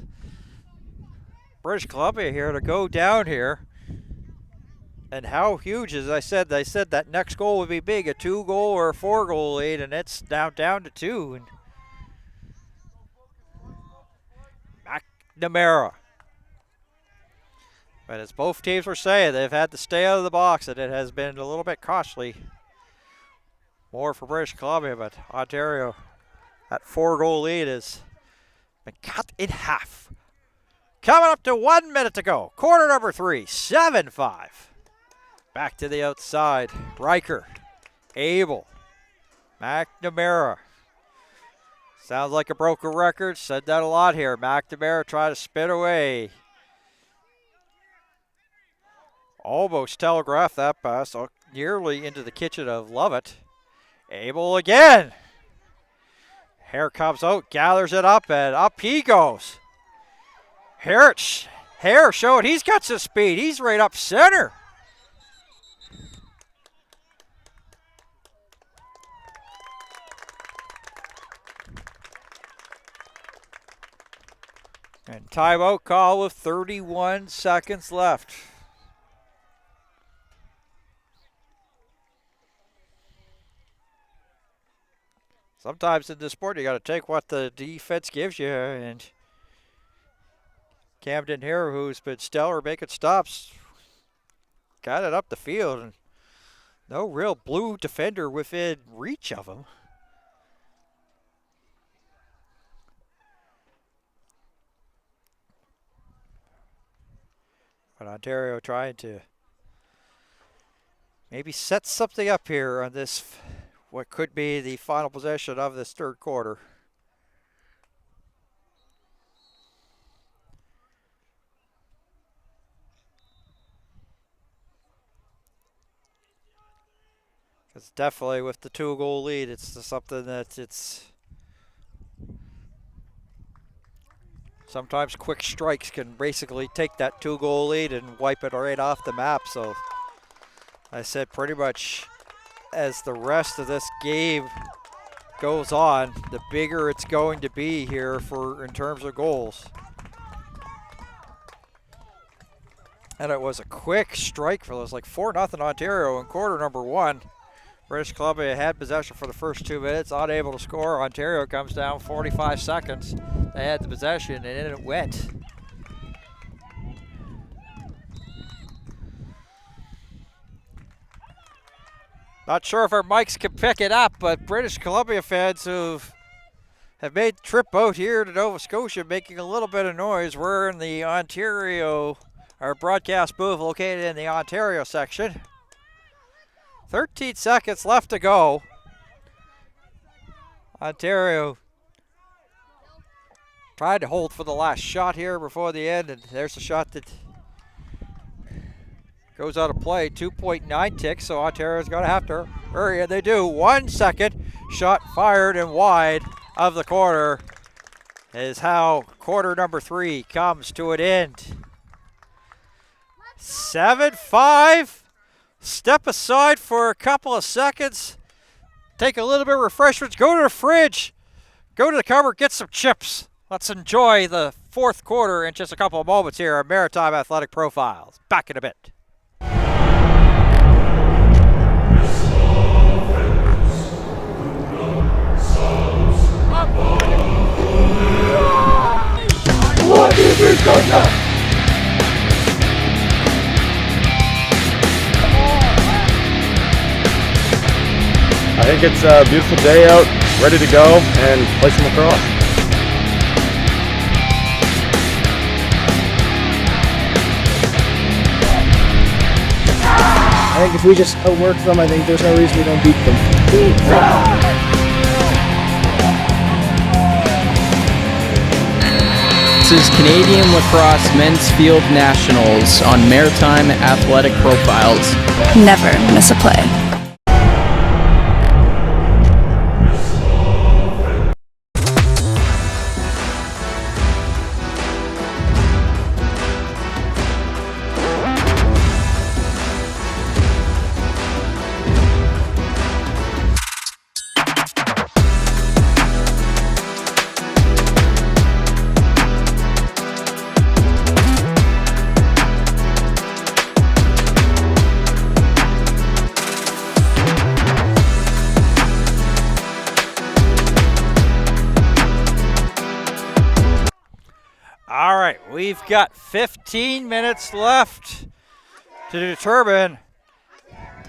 Speaker 1: British Columbia here to go down here. And how huge, as I said that next goal would be big, a 2-goal or a 4-goal lead, and it's now down to 2. And McNamara. But as both teams were saying, they've had to stay out of the box, and it has been a little bit costly. More for British Columbia, but Ontario, that 4-goal lead has been cut in half. Coming up to 1 minute to go. Quarter number 3, 7-5. Back to the outside. Riker, Abel, McNamara. Sounds like a broken record. Said that a lot here. McNamara trying to spin away. Almost telegraphed that pass nearly into the kitchen of Lovett. Abel again. Hare comes out, gathers it up, and up he goes. Hare showing he's got some speed. He's right up center. And timeout call with 31 seconds left. Sometimes in this sport, you got to take what the defense gives you, and Camden here, who's been stellar making stops, got it up the field, and no real blue defender within reach of him. But Ontario trying to maybe set something up here on this, what could be the final possession of this third quarter. Because definitely with the 2-goal lead, it's something that it's sometimes quick strikes can basically take that 2-goal lead and wipe it right off the map. So I said pretty much as the rest of this game goes on, the bigger it's going to be here in terms of goals. And it was a quick strike for those, like 4-0 Ontario in quarter number 1. British Columbia had possession for the first 2 minutes, unable to score. Ontario comes down 45 seconds. They had the possession, and in it went. Not sure if our mics can pick it up, but British Columbia fans who have made the trip out here to Nova Scotia making a little bit of noise. We're in the Ontario, our broadcast booth located in the Ontario section. 13 seconds left to go. Ontario tried to hold for the last shot here before the end, and there's a shot that goes out of play. 2.9 ticks, so Ontario's going to have to hurry, and they do. 1 second, shot fired and wide of the quarter is how quarter number 3 comes to an end. 7-5. Step aside for a couple of seconds. Take a little bit of refreshments. Go to the fridge. Go to the cupboard. Get some chips. Let's enjoy the fourth quarter in just a couple of moments here on Maritime Athletic Profiles. Back in a bit.
Speaker 2: I think it's a beautiful day out, ready to go and play some lacrosse.
Speaker 3: I think if we just outwork them, I think there's no reason we don't beat them.
Speaker 4: This is Canadian Lacrosse Men's Field Nationals on Maritime Athletic Profiles.
Speaker 5: Never miss a play.
Speaker 1: All right, we've got 15 minutes left to determine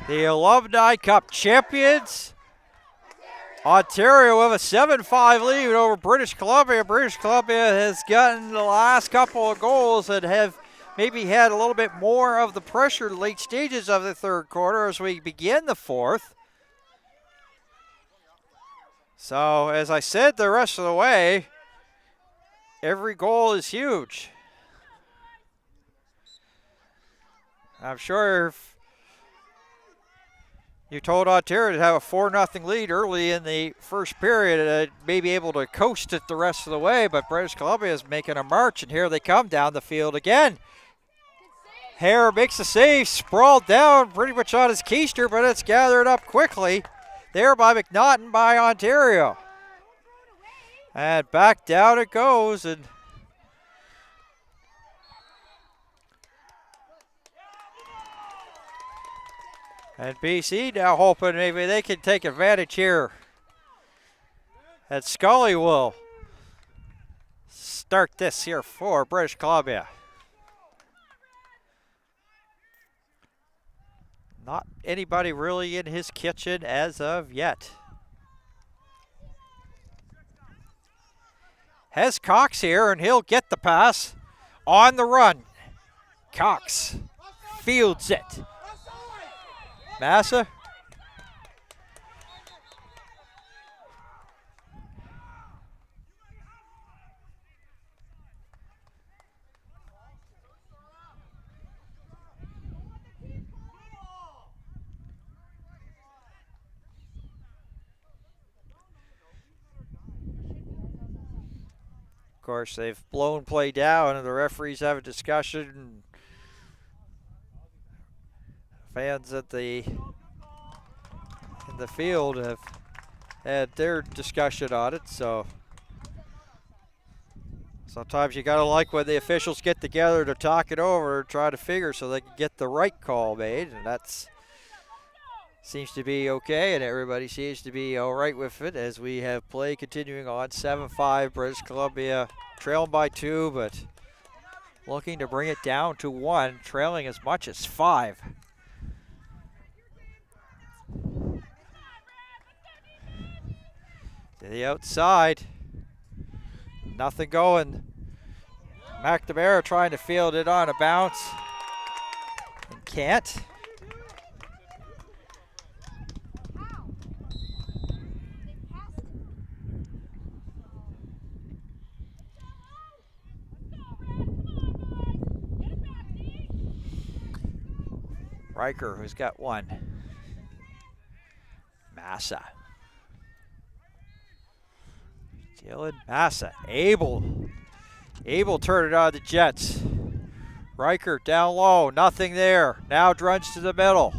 Speaker 1: the Alumni Cup champions. Ontario with a 7-5 lead over British Columbia. British Columbia has gotten the last couple of goals and have maybe had a little bit more of the pressure late stages of the third quarter as we begin the fourth. So, as I said the rest of the way, every goal is huge. I'm sure if you told Ontario to have a 4-0 lead early in the first period, may be able to coast it the rest of the way, but British Columbia is making a march, and here they come down the field again. Hare makes a save, sprawled down pretty much on his keister, but it's gathered up quickly there by McNaughton by Ontario. And back down it goes, and And BC now hoping maybe they can take advantage here. And Scully will start this here for British Columbia. Not anybody really in his kitchen as of yet. Has Cox here, and he'll get the pass on the run. Cox fields it. Massa. Of course, they've blown play down, and the referees have a discussion. Fans in the field have had their discussion on it, so sometimes you gotta like when the officials get together to talk it over and try to figure so they can get the right call made, and that's seems to be okay, and everybody seems to be all right with it as we have play continuing on. 7-5 British Columbia trailing by 2, but looking to bring it down to 1, trailing as much as 5. To the outside, nothing going. McNamara trying to field it on a bounce and can't. Riker, who's got one. Massa. Dylan Massa. Abel turned it on the Jets. Riker down low. Nothing there. Now Drunch to the middle.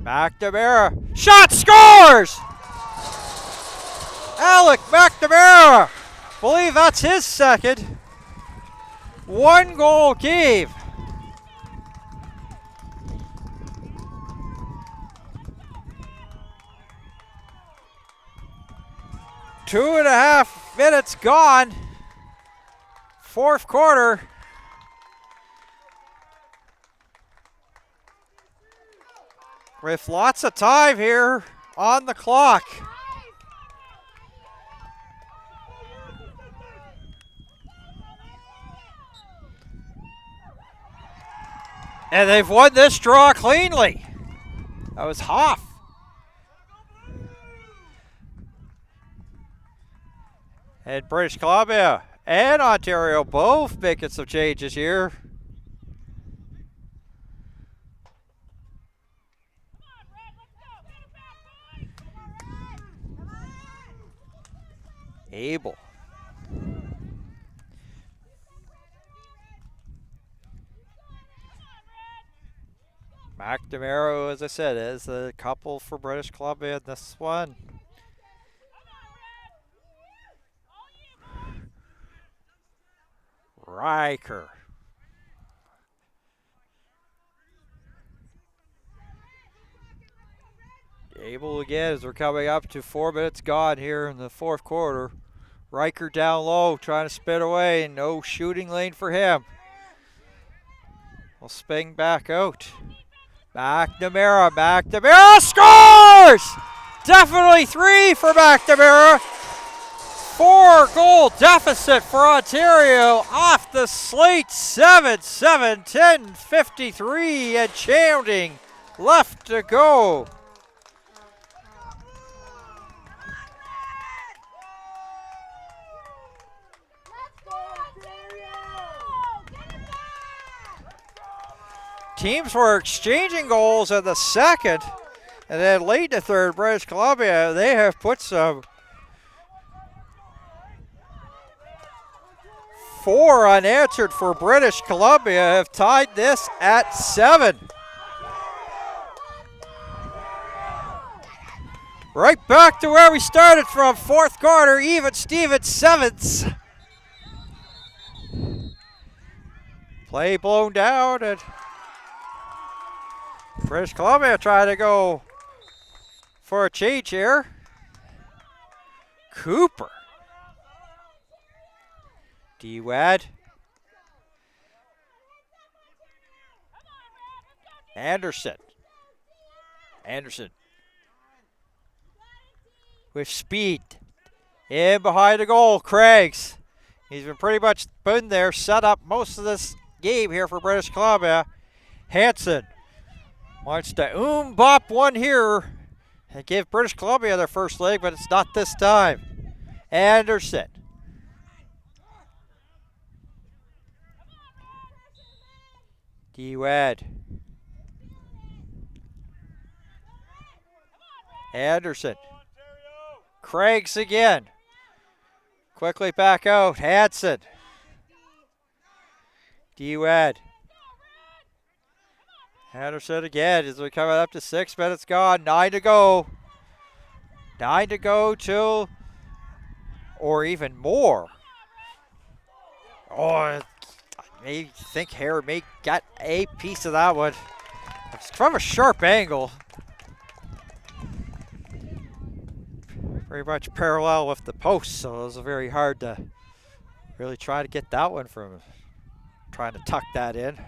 Speaker 1: McNamara. Shot scores! Alec McNamara. Believe that's his second. 1 goal gave. Two and a half minutes gone. Fourth quarter. With lots of time here on the clock. And they've won this draw cleanly. That was Hoff. And British Columbia and Ontario both making some changes here. Abel. McNamara, as I said, is a couple for British Columbia in this one. Riker. Abel again as we're coming up to 4 minutes gone here in the fourth quarter. Riker down low trying to spin away. No shooting lane for him. We'll spin back out. McNamara scores! Definitely 3 for McNamara. 4-goal deficit for Ontario off the slate. 7-7, 10:53 and counting left to go. Teams were exchanging goals in the second, and then late in the third, British Columbia, they have put some 4 unanswered for British Columbia, have tied this at 7. Right back to where we started from, fourth quarter, even Steven Sevens. Play blown down, and British Columbia trying to go for a change here. Cooper. D-Wad. Anderson. Anderson. With speed. In behind the goal, Craigs. He's been pretty much been there, set up most of this game here for British Columbia. Hanson wants to bop one here and give British Columbia their first leg, but it's not this time. Anderson. D-Wad. Anderson. Craigs again. Quickly back out. Hanson. D-Wad. Anderson again as we're coming up to 6 minutes gone. 9 to go. 9 to go till, or even more. Oh, I may think Hare may get a piece of that one. It's from a sharp angle. Very much parallel with the post, so it was very hard to really try to get that one from trying to tuck that in.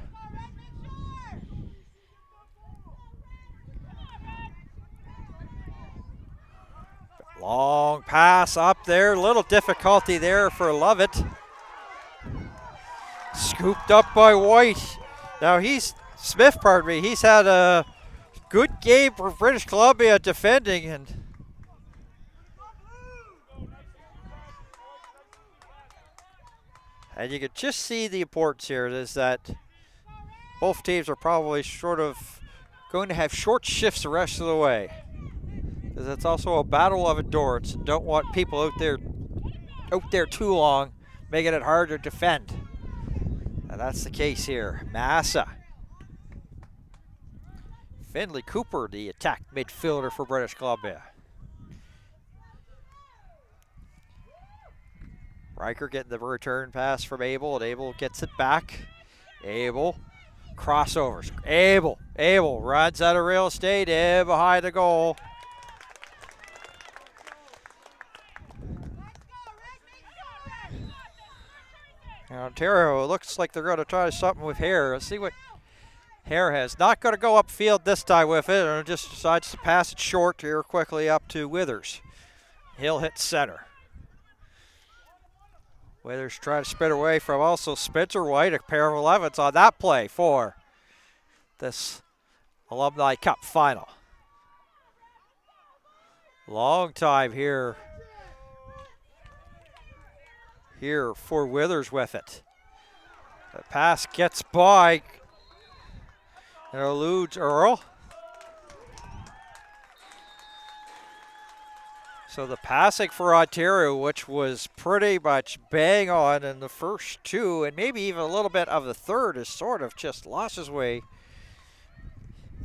Speaker 1: Long pass up there, little difficulty there for Lovett. Scooped up by White. Now he's had a good game for British Columbia defending, and you can just see the importance here is that both teams are probably sort of going to have short shifts the rest of the way. Because it's also a battle of endurance. Don't want people out there too long, making it hard to defend. And that's the case here. Massa. Finley Cooper, the attack midfielder for British Columbia. Riker getting the return pass from Abel, and Abel gets it back. Abel, crossovers. Abel runs out of real estate in behind the goal. Now Ontario, looks like they're going to try something with Hare. Let's see what Hare has. Not going to go upfield this time with it, and just decides to pass it short here quickly up to Withers. He'll hit center. Withers trying to spin away from also Spencer White, a pair of 11s on that play for this Alumni Cup final. Long time here for Withers with it. The pass gets by and eludes Earl. So the passing for Ontario, which was pretty much bang on in the first two, and maybe even a little bit of the third, is sort of just lost its way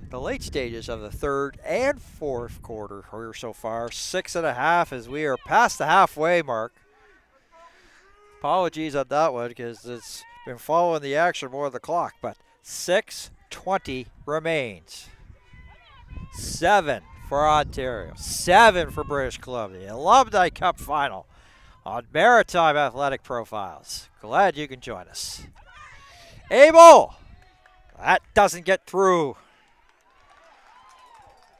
Speaker 1: the late stages of the third and fourth quarter here so far. 6.5 as we are past the halfway mark. Apologies on that one because it's been following the action more than the clock, but 6:20 remains. 7 for Ontario, 7 for British Columbia. Alumni Cup final on Maritime Athletic Profiles. Glad you can join us. Abel! That doesn't get through.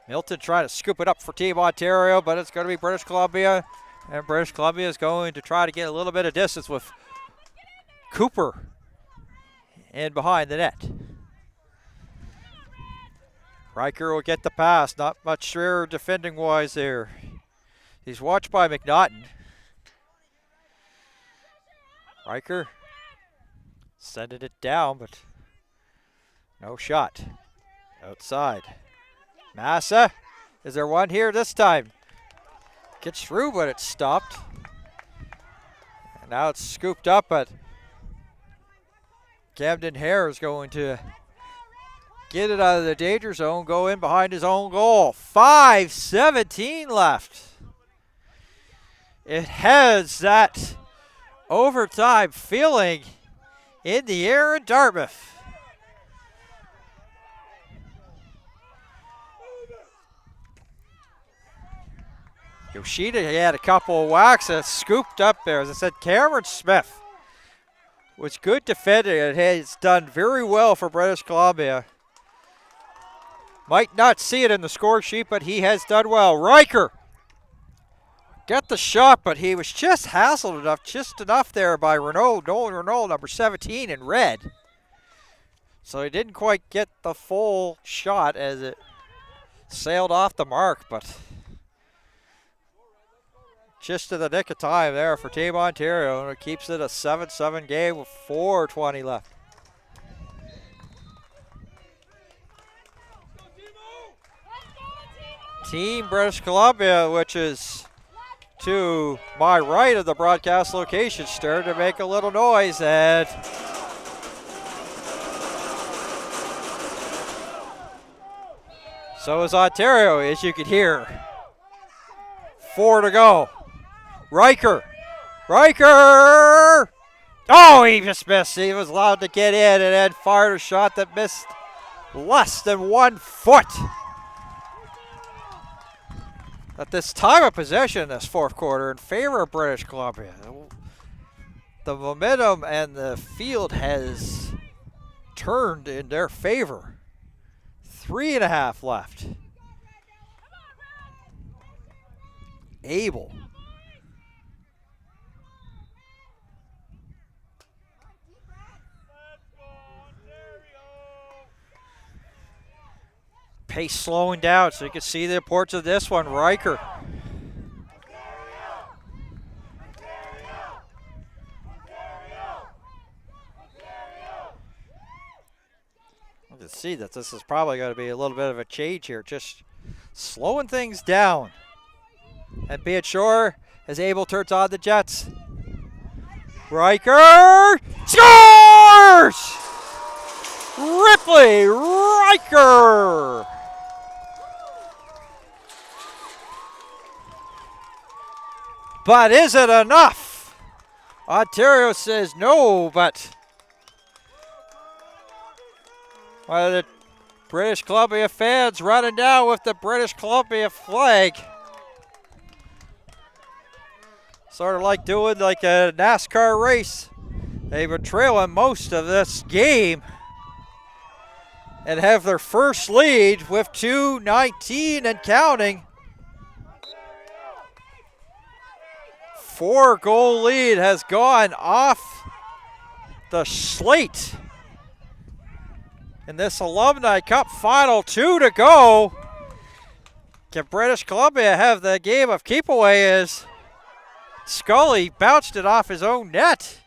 Speaker 1: Milton trying to scoop it up for Team Ontario, but it's going to be British Columbia. And British Columbia is going to try to get a little bit of distance with Cooper in behind the net. Riker will get the pass. Not much sure defending-wise there. He's watched by McNaughton. Riker sending it down, but no shot. Outside. Massa. Is there one here this time? Gets through, but it's stopped. And now it's scooped up, but Camden Hare is going to get it out of the danger zone, go in behind his own goal. 5:17 left. It has that overtime feeling in the air in Dartmouth. Yoshida, he had a couple of whacks that scooped up there. As I said, Cameron Smith was good defending and has done very well for British Columbia. Might not see it in the score sheet, but he has done well. Riker got the shot, but he was just hassled just enough there by Nolan Renault, number 17 in red. So he didn't quite get the full shot as it sailed off the mark, but just in the nick of time there for Team Ontario, and it keeps it a 7-7 game with 4:20 left. Team British Columbia, which is to my right of the broadcast location, started to make a little noise, and so is Ontario, as you can hear. 4 to go. Riker! Oh, he just missed. He was allowed to get in and then fired a shot that missed less than 1 foot. At this time of possession in this fourth quarter in favor of British Columbia. The momentum and the field has turned in their favor. 3.5 left. Abel. Pace slowing down, so you can see the importance of this one. Riker. You can see that this is probably going to be a little bit of a change here, just slowing things down. And be it sure as Abel turns on the Jets. Riker scores! Ripley Riker! But is it enough? Ontario says no, but the British Columbia fans running down with the British Columbia flag. Sort of like doing like a NASCAR race. They've been trailing most of this game and have their first lead with 2:19 and counting. 4-goal lead has gone off the slate in this Alumni Cup final. 2 to go. Can British Columbia have the game of keep away as Scully bounced it off his own net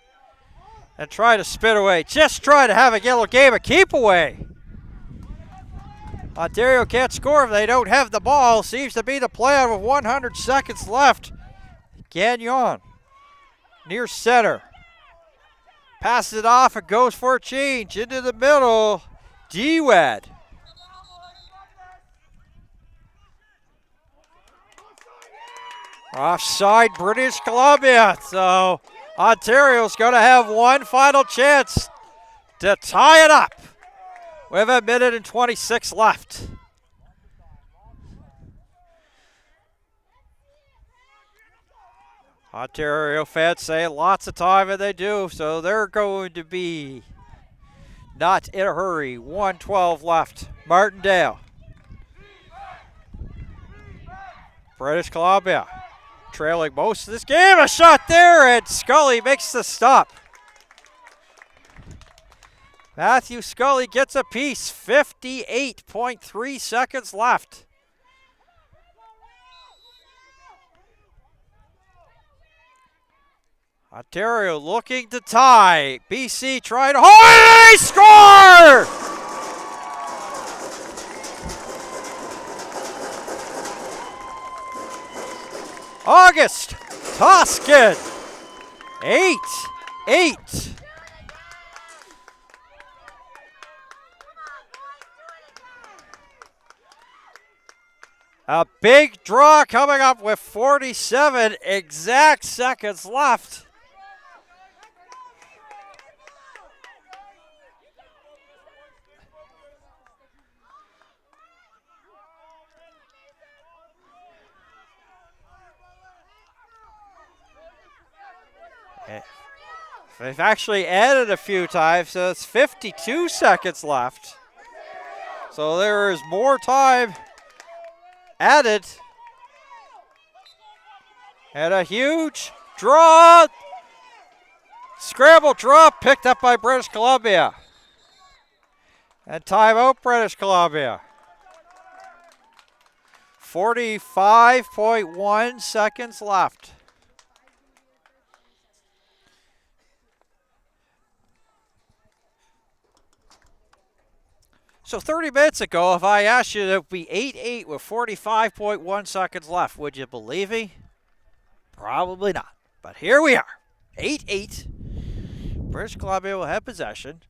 Speaker 1: and tried to spit away. Just try to have a yellow game of keep away. Ontario can't score if they don't have the ball. Seems to be the plan with 100 seconds left. Gagnon near center. Passes it off and goes for a change into the middle. Dewad. Offside British Columbia. So Ontario's going to have one final chance to tie it up with 1:26 left. Ontario fans say lots of time, and they do, so they're going to be not in a hurry. 1:12 left. Martindale. British Columbia trailing most of this game. A shot there, and Scully makes the stop. Matthew Scully gets a piece. 58.3 seconds left. Ontario looking to tie. BC trying to hold it, and they score! August Toscan, 8-8. A big draw coming up with 47 exact seconds left. They've actually added a few times, so it's 52 seconds left. So there is more time added. And a huge draw. Scramble draw picked up by British Columbia. And timeout, British Columbia. 45.1 seconds left. So 30 minutes ago, if I asked you to be 8-8 with 45.1 seconds left, would you believe me? Probably not. But here we are, 8-8. British Columbia will have possession.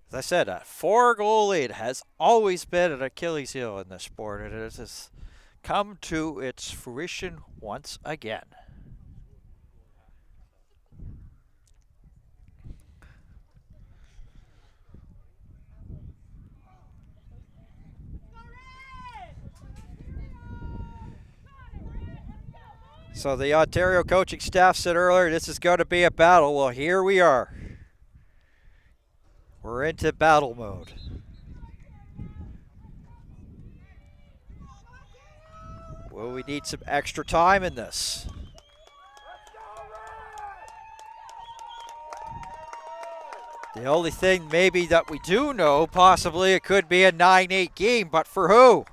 Speaker 1: As I said, a 4-goal lead has always been an Achilles heel in this sport, and it has come to its fruition once again. So the Ontario coaching staff said earlier this is going to be a battle. Well, here we are. We're into battle mode. Will we need some extra time in this? The only thing maybe that we do know, possibly it could be a 9-8 game, but for who?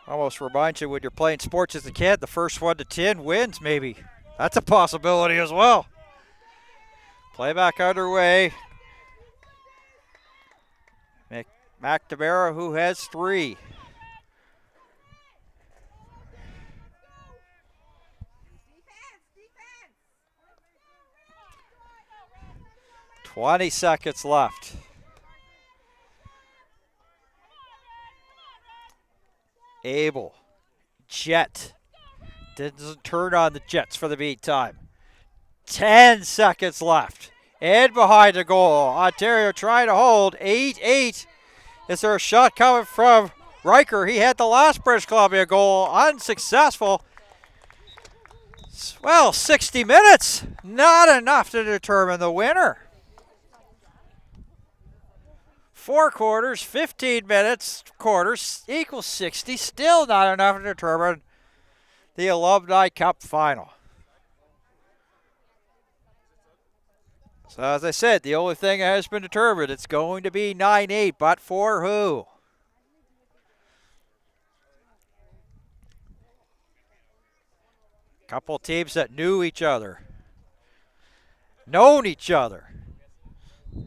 Speaker 1: Almost reminds you when you're playing sports as a kid, the first 1 to 10 wins maybe. That's a possibility as well. Playback underway. McNamara, who has 3.
Speaker 6: Defense.
Speaker 1: 20 seconds left. Abel, Jet, doesn't turn on the Jets for the meantime. 10 seconds left. And behind the goal, Ontario trying to hold. 8-8. Is there a shot coming from Riker? He had the last British Columbia goal, unsuccessful. Well, 60 minutes, not enough to determine the winner. 4 quarters, 15 minutes, quarters equals 60. Still not enough to determine the Alumni Cup final. So as I said, the only thing that has been determined, it's going to be 9-8, but for who? Couple teams that knew each other, known each other,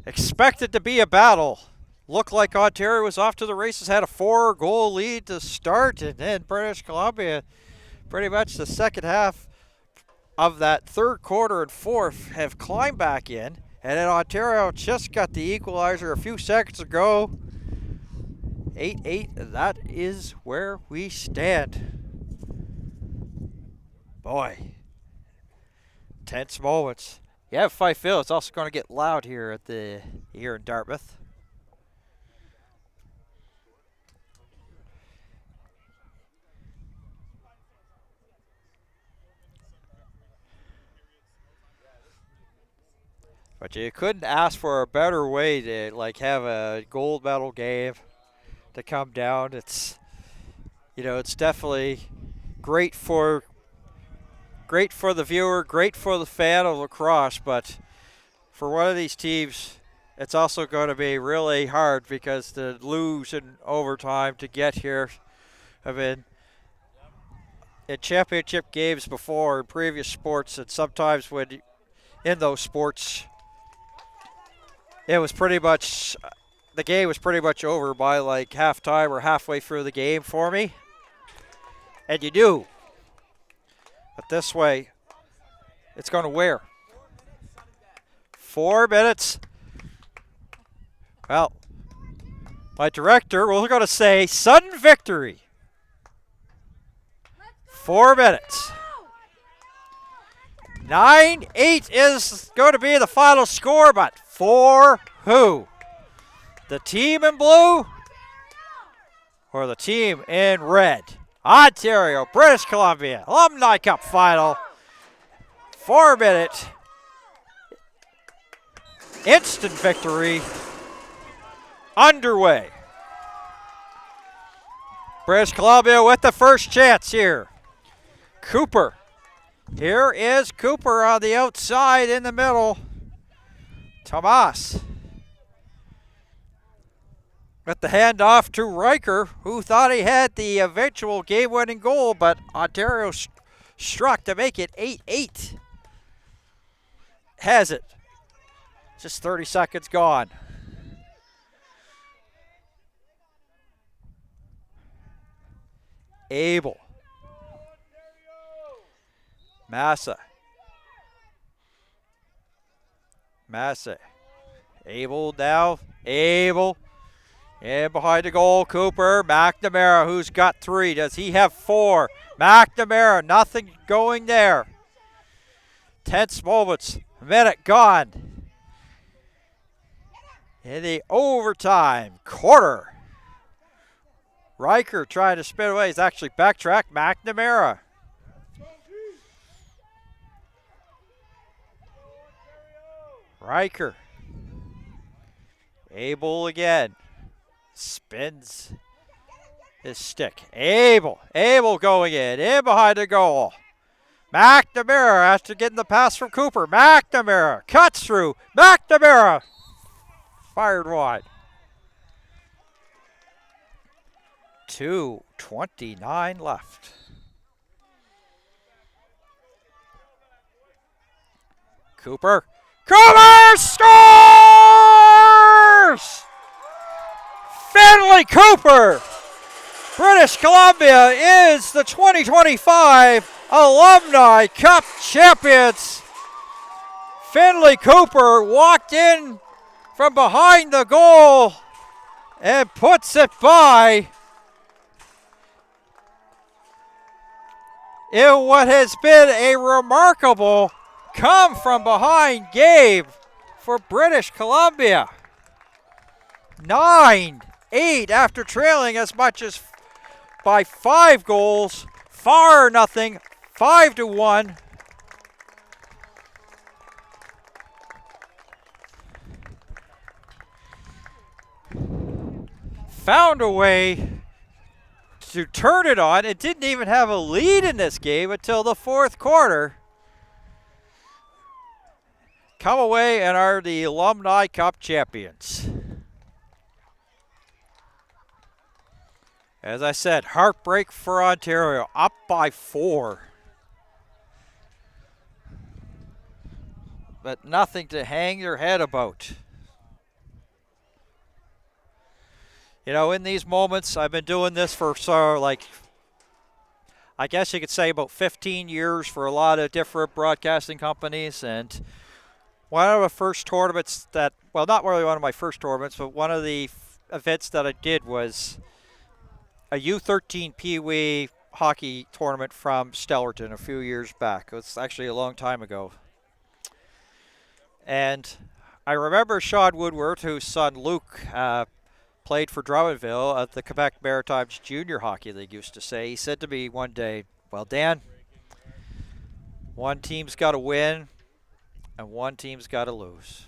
Speaker 1: expected to be a battle. Looked like Ontario was off to the races, had a 4-goal lead to start, and then British Columbia, pretty much the second half of that third quarter and fourth, have climbed back in. And then Ontario just got the equalizer a few seconds ago. 8-8, that is where we stand. Boy, tense moments. Yeah, Fife Hill, it's also going to get loud here in Dartmouth. But you couldn't ask for a better way to have a gold medal game to come down. It's it's definitely great for the viewer, great for the fan of lacrosse, but for one of these teams, it's also going to be really hard because to lose in overtime to get here. I mean, in championship games before, in previous sports, and sometimes when in those sports, it was pretty much, the game was pretty much over by halftime or halfway through the game for me. And you knew. But this way, it's going to wear. 4 minutes. Well, my director, we're going to say sudden victory. 4 minutes. 9-8 is going to be the final score, but for who? The team in blue or the team in red? Ontario, British Columbia, Alumni Cup final. 4-minute instant victory underway. British Columbia with the first chance here. Cooper. Here is Cooper on the outside in the middle. Tomas with the handoff to Riker, who thought he had the eventual game-winning goal, but Ontario struck to make it 8-8. Has it. Just 30 seconds gone. Abel. Massa. Abel now. Abel. And behind the goal, Cooper. McNamara, who's got 3. Does he have 4? McNamara, nothing going there. Tense moments. A minute gone. In the overtime quarter. Riker trying to spin away. He's actually backtracked. McNamara. Riker. Abel again. Spins his stick. Abel going in behind the goal. McNamara after getting the pass from Cooper. McNamara cuts through. McNamara fired wide. 2:29 left. Cooper scores! Finley Cooper! British Columbia is the 2025 Alumni Cup champions. Finley Cooper walked in from behind the goal and puts it by in what has been a remarkable come from behind game for British Columbia. 9-8 after trailing as much as by 5 goals. Far nothing. 5-1. Found a way to turn it on. It didn't even have a lead in this game until the 4th quarter. Come away and are the Alumni Cup champions. As I said, heartbreak for Ontario, up by 4. But nothing to hang your head about. You know, in these moments, I've been doing this for I guess you could say about 15 years for a lot of different broadcasting companies. And one of the first tournaments well, not really one of my first tournaments, but one of the events that I did was a U13 Pee Wee hockey tournament from Stellarton a few years back. It was actually a long time ago. And I remember Sean Woodward, whose son Luke played for Drummondville at the Quebec Maritimes Junior Hockey League, used to say. He said to me one day, "Well, Dan, one team's got to win and one team's got to lose.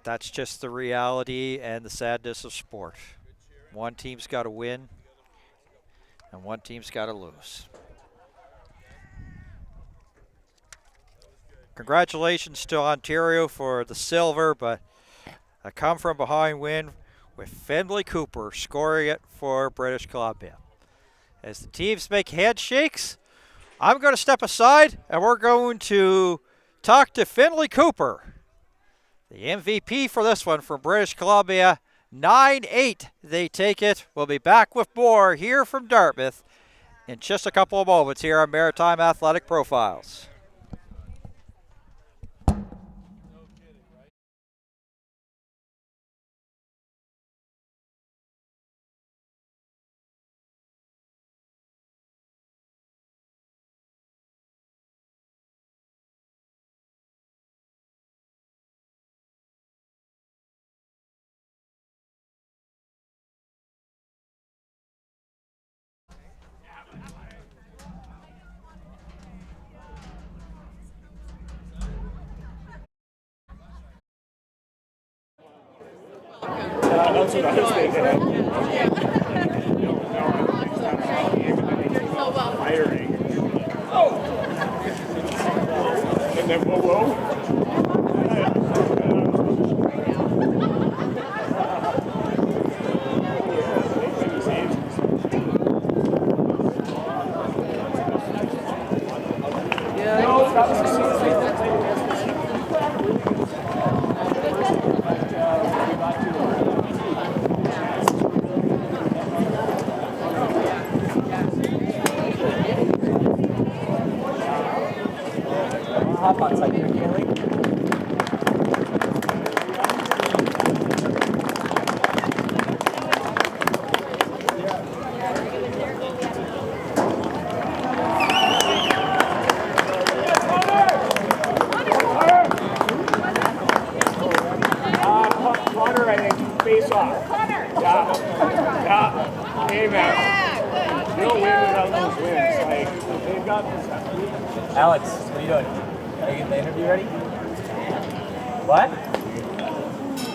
Speaker 1: That's just the reality and the sadness of sport. One team's got to win and one team's got to lose." Congratulations to Ontario for the silver, but a come-from-behind win with Finley Cooper scoring it for British Columbia. As the teams make handshakes, I'm going to step aside and we're going to talk to Finley Cooper, the MVP for this one from British Columbia. 9-8, they take it. We'll be back with more here from Dartmouth in just a couple of moments here on Maritime Athletic Profiles.
Speaker 2: That's what I was thinking. Firing. And then whoa.
Speaker 4: Hop on site here, Kaylee.
Speaker 2: Connor, I think, face off. Yeah. Hey, man. You don't win without those wins. Like, they've got this.
Speaker 4: Alex, what are you doing? Are you getting the interview ready? What?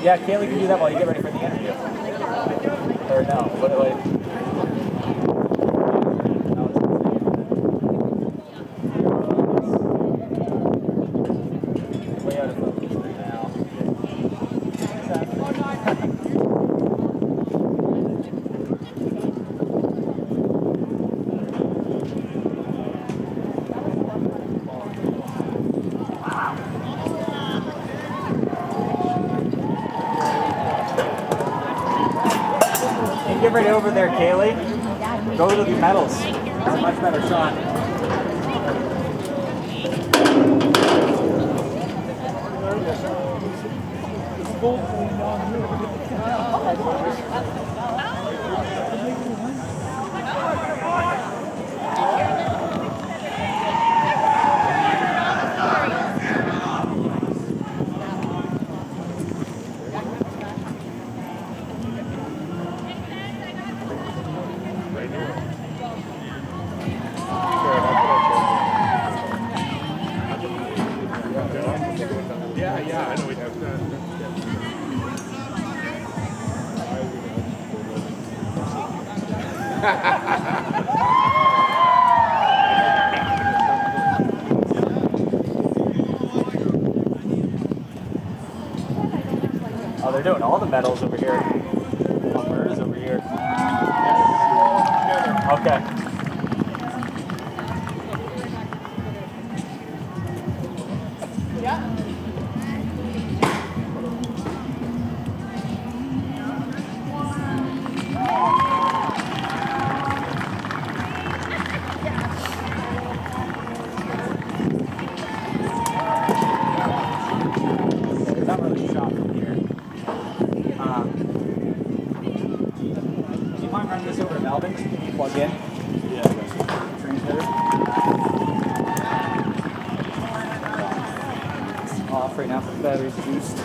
Speaker 4: Yeah, Kaylee can do that while you get ready for the interview. Or no? What? Way out of focus right now. Get right over there, Kaylee. Go to the medals. That's a much better shot.
Speaker 2: Yeah, I know we have that.
Speaker 4: Oh, they're doing all the medals over here. Alberta's over here. Okay. Not really shot from here. Do you mind running this over to Melvin? Can you plug in?
Speaker 2: Yeah,
Speaker 4: Transmitter. Off right now for the battery's juiced.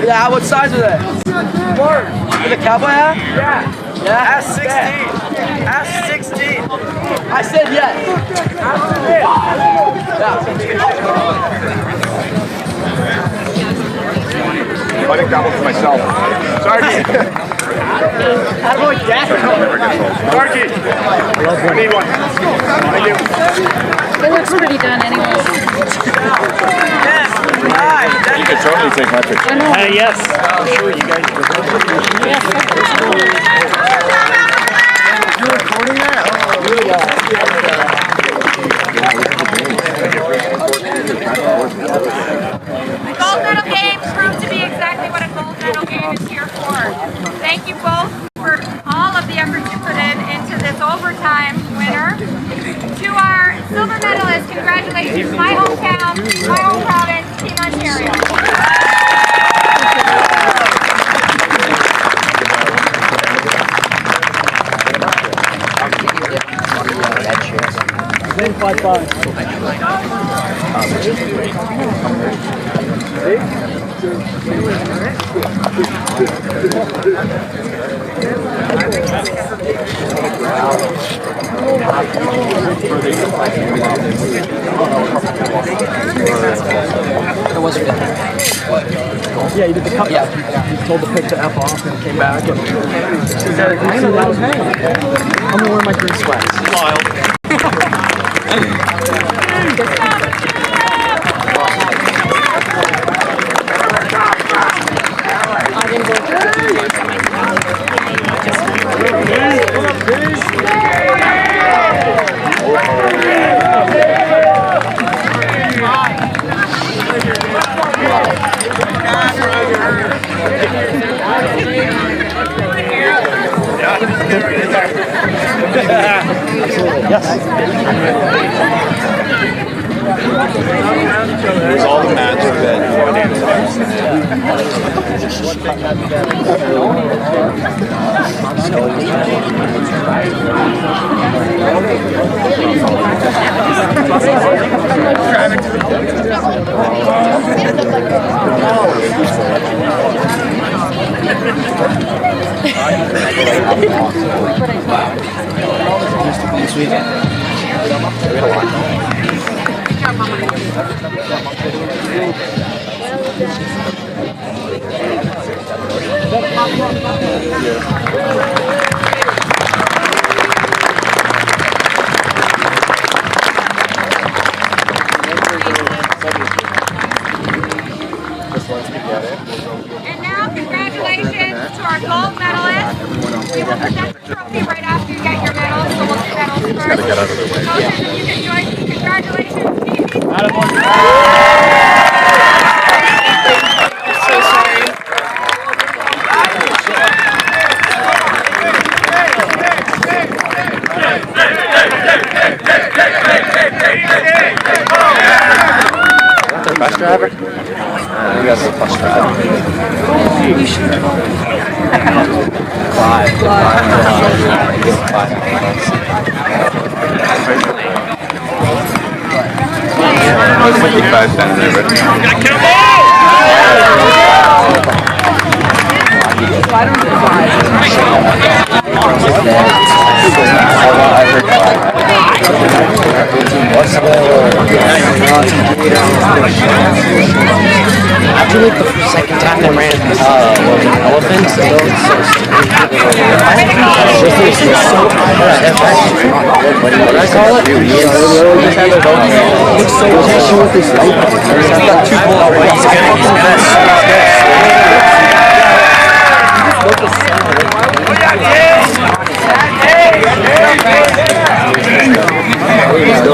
Speaker 3: Yeah, what size is that? Large. With a cowboy hat? Yeah.
Speaker 4: Yeah. Ask 16. Ask 16. I said yes.
Speaker 2: I think that one for myself. Sarky.
Speaker 4: How do I get it?
Speaker 2: Sarky. I need one. Thank you.
Speaker 5: It looks pretty done anyway.
Speaker 2: You could totally take my picture.
Speaker 4: Yes. I'm sure you guys You're recording that?
Speaker 6: The gold medal game proved to be exactly what a gold medal game is here for. Thank you both for all of the effort you put into this overtime winner. To our silver medalists, congratulations, my hometown, my home province, Team Ontario.
Speaker 3: Yeah, you did the cup. Yeah. He told the pick to F off and came back. And he said, I'm gonna wear my green sweats.
Speaker 2: There's all the mats are bed.
Speaker 3: This weekend.
Speaker 6: And now, congratulations to our gold medalists. We will present the trophy right after you get your medals, so we'll do medals first.
Speaker 2: Gotta get out of the way.
Speaker 6: Coaches, if you can join me, congratulations.
Speaker 5: So sorry.
Speaker 3: The bus driver? You guys are the bus driver. You should. Five. After like the second time they ran elephants, they looked so stupid. What did I call it? Looks so attention with this light. He's got two bullets right. He's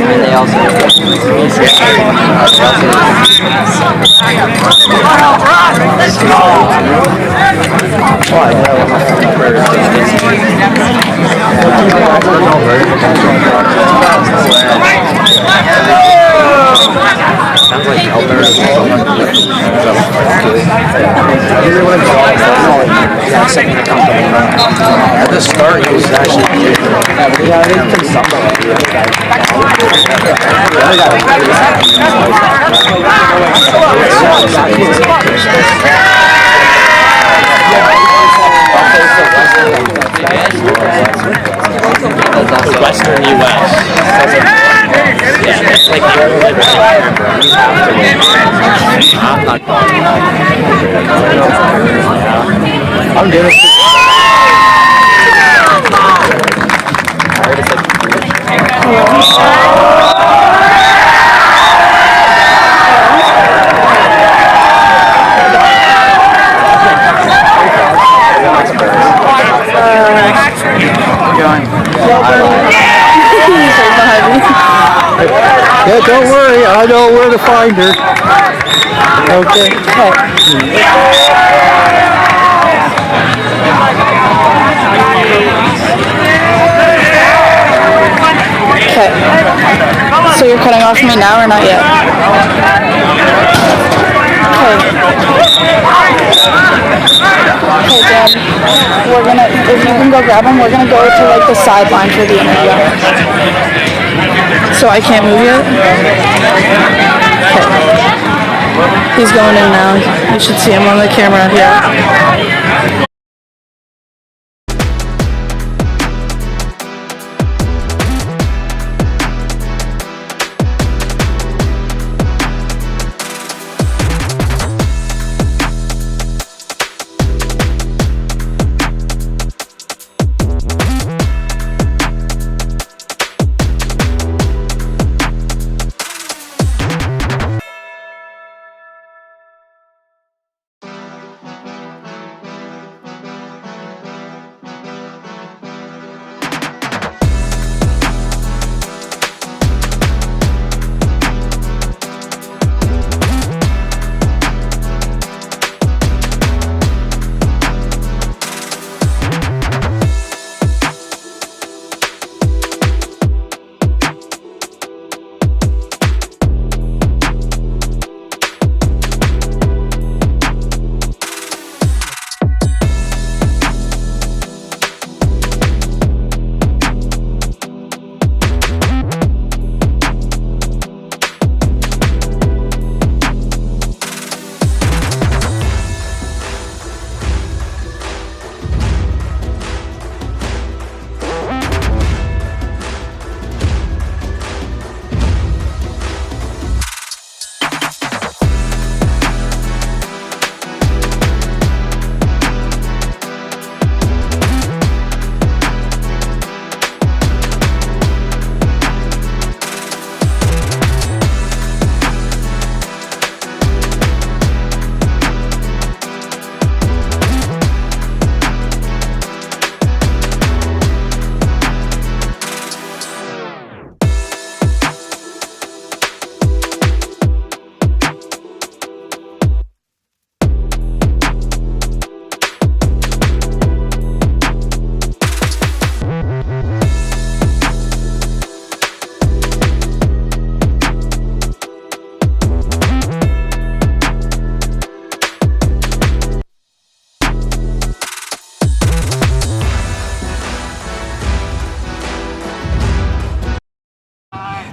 Speaker 3: and they also sounds like Alberta. Yeah, second to come. At the start, he was actually good. Yeah, they can stumble at the other guy. Western U.S. Yeah, it's like you have to win. I'm not going. I'm doing it. Yeah, don't worry, I know where to find her. Okay.
Speaker 5: Okay. So you're cutting off me now or not yet? Okay. Okay, Dad. We're gonna, if you can go grab him, we're gonna go to like the sideline for the interview. So I can't move yet? Okay. He's going in now. You should see him on the camera. Yeah.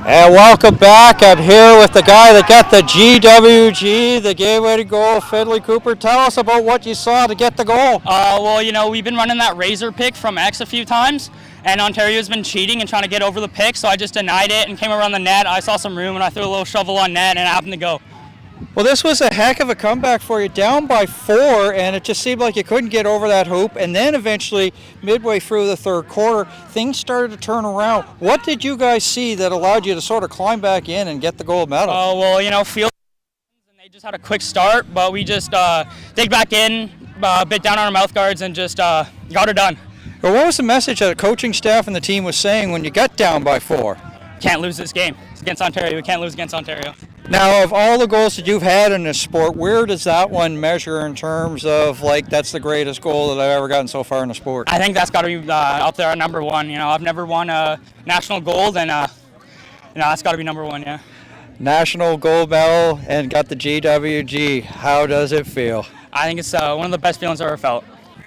Speaker 1: And welcome back. I'm here with the guy that got the GWG, the gateway to goal, Finley Cooper. Tell us about what you saw to get the goal.
Speaker 7: Well, you know, we've been running that razor pick from X a few times, and Ontario's been cheating and trying to get over the pick, so I just denied it and came around the net. I saw some room, and I threw a little shovel on net, and it happened to go.
Speaker 1: Well, this was a heck of a comeback for you, down by 4, and it just seemed like you couldn't get over that hoop. And then eventually, midway through the third quarter, things started to turn around. What did you guys see that allowed you to sort of climb back in and get the gold medal?
Speaker 7: Oh, well, you know, field and they just had a quick start, but we just dig back in, bit down on our mouth guards, and just got her done.
Speaker 1: Well, what was the message that the coaching staff and the team was saying when you got down by 4?
Speaker 7: Can't lose this game. It's against Ontario. We can't lose against Ontario.
Speaker 1: Now, of all the goals that you've had in this sport, where does that one measure in terms of, like, that's the greatest goal that I've ever gotten so far in the sport?
Speaker 7: I think that's got to be up there at number 1. You know, I've never won a national gold, and you know, that's got to be number 1, yeah.
Speaker 1: National gold medal and got the GWG. How does it feel?
Speaker 7: I think it's one of the best feelings I've ever felt.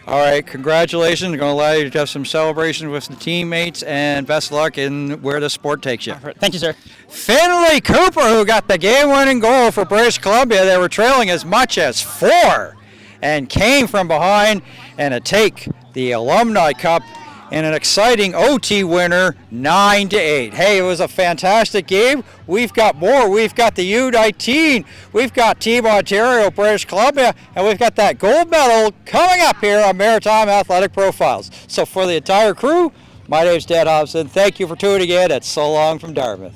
Speaker 1: All right, congratulations. Going to allow you to have some celebration with the teammates, and best of luck in where the sport takes you.
Speaker 7: Thank you, sir.
Speaker 1: Finley Cooper, who got the game-winning goal for British Columbia. They were trailing as much as 4 and came from behind and to take the Alumni Cup in an exciting OT winner, 9-8. Hey, it was a fantastic game. We've got more. We've got the U19. We've got Team Ontario, British Columbia, and we've got that gold medal coming up here on Maritime Athletic Profiles. So for the entire crew, my name's Dan Hobson. Thank you for tuning in. It's so long from Dartmouth.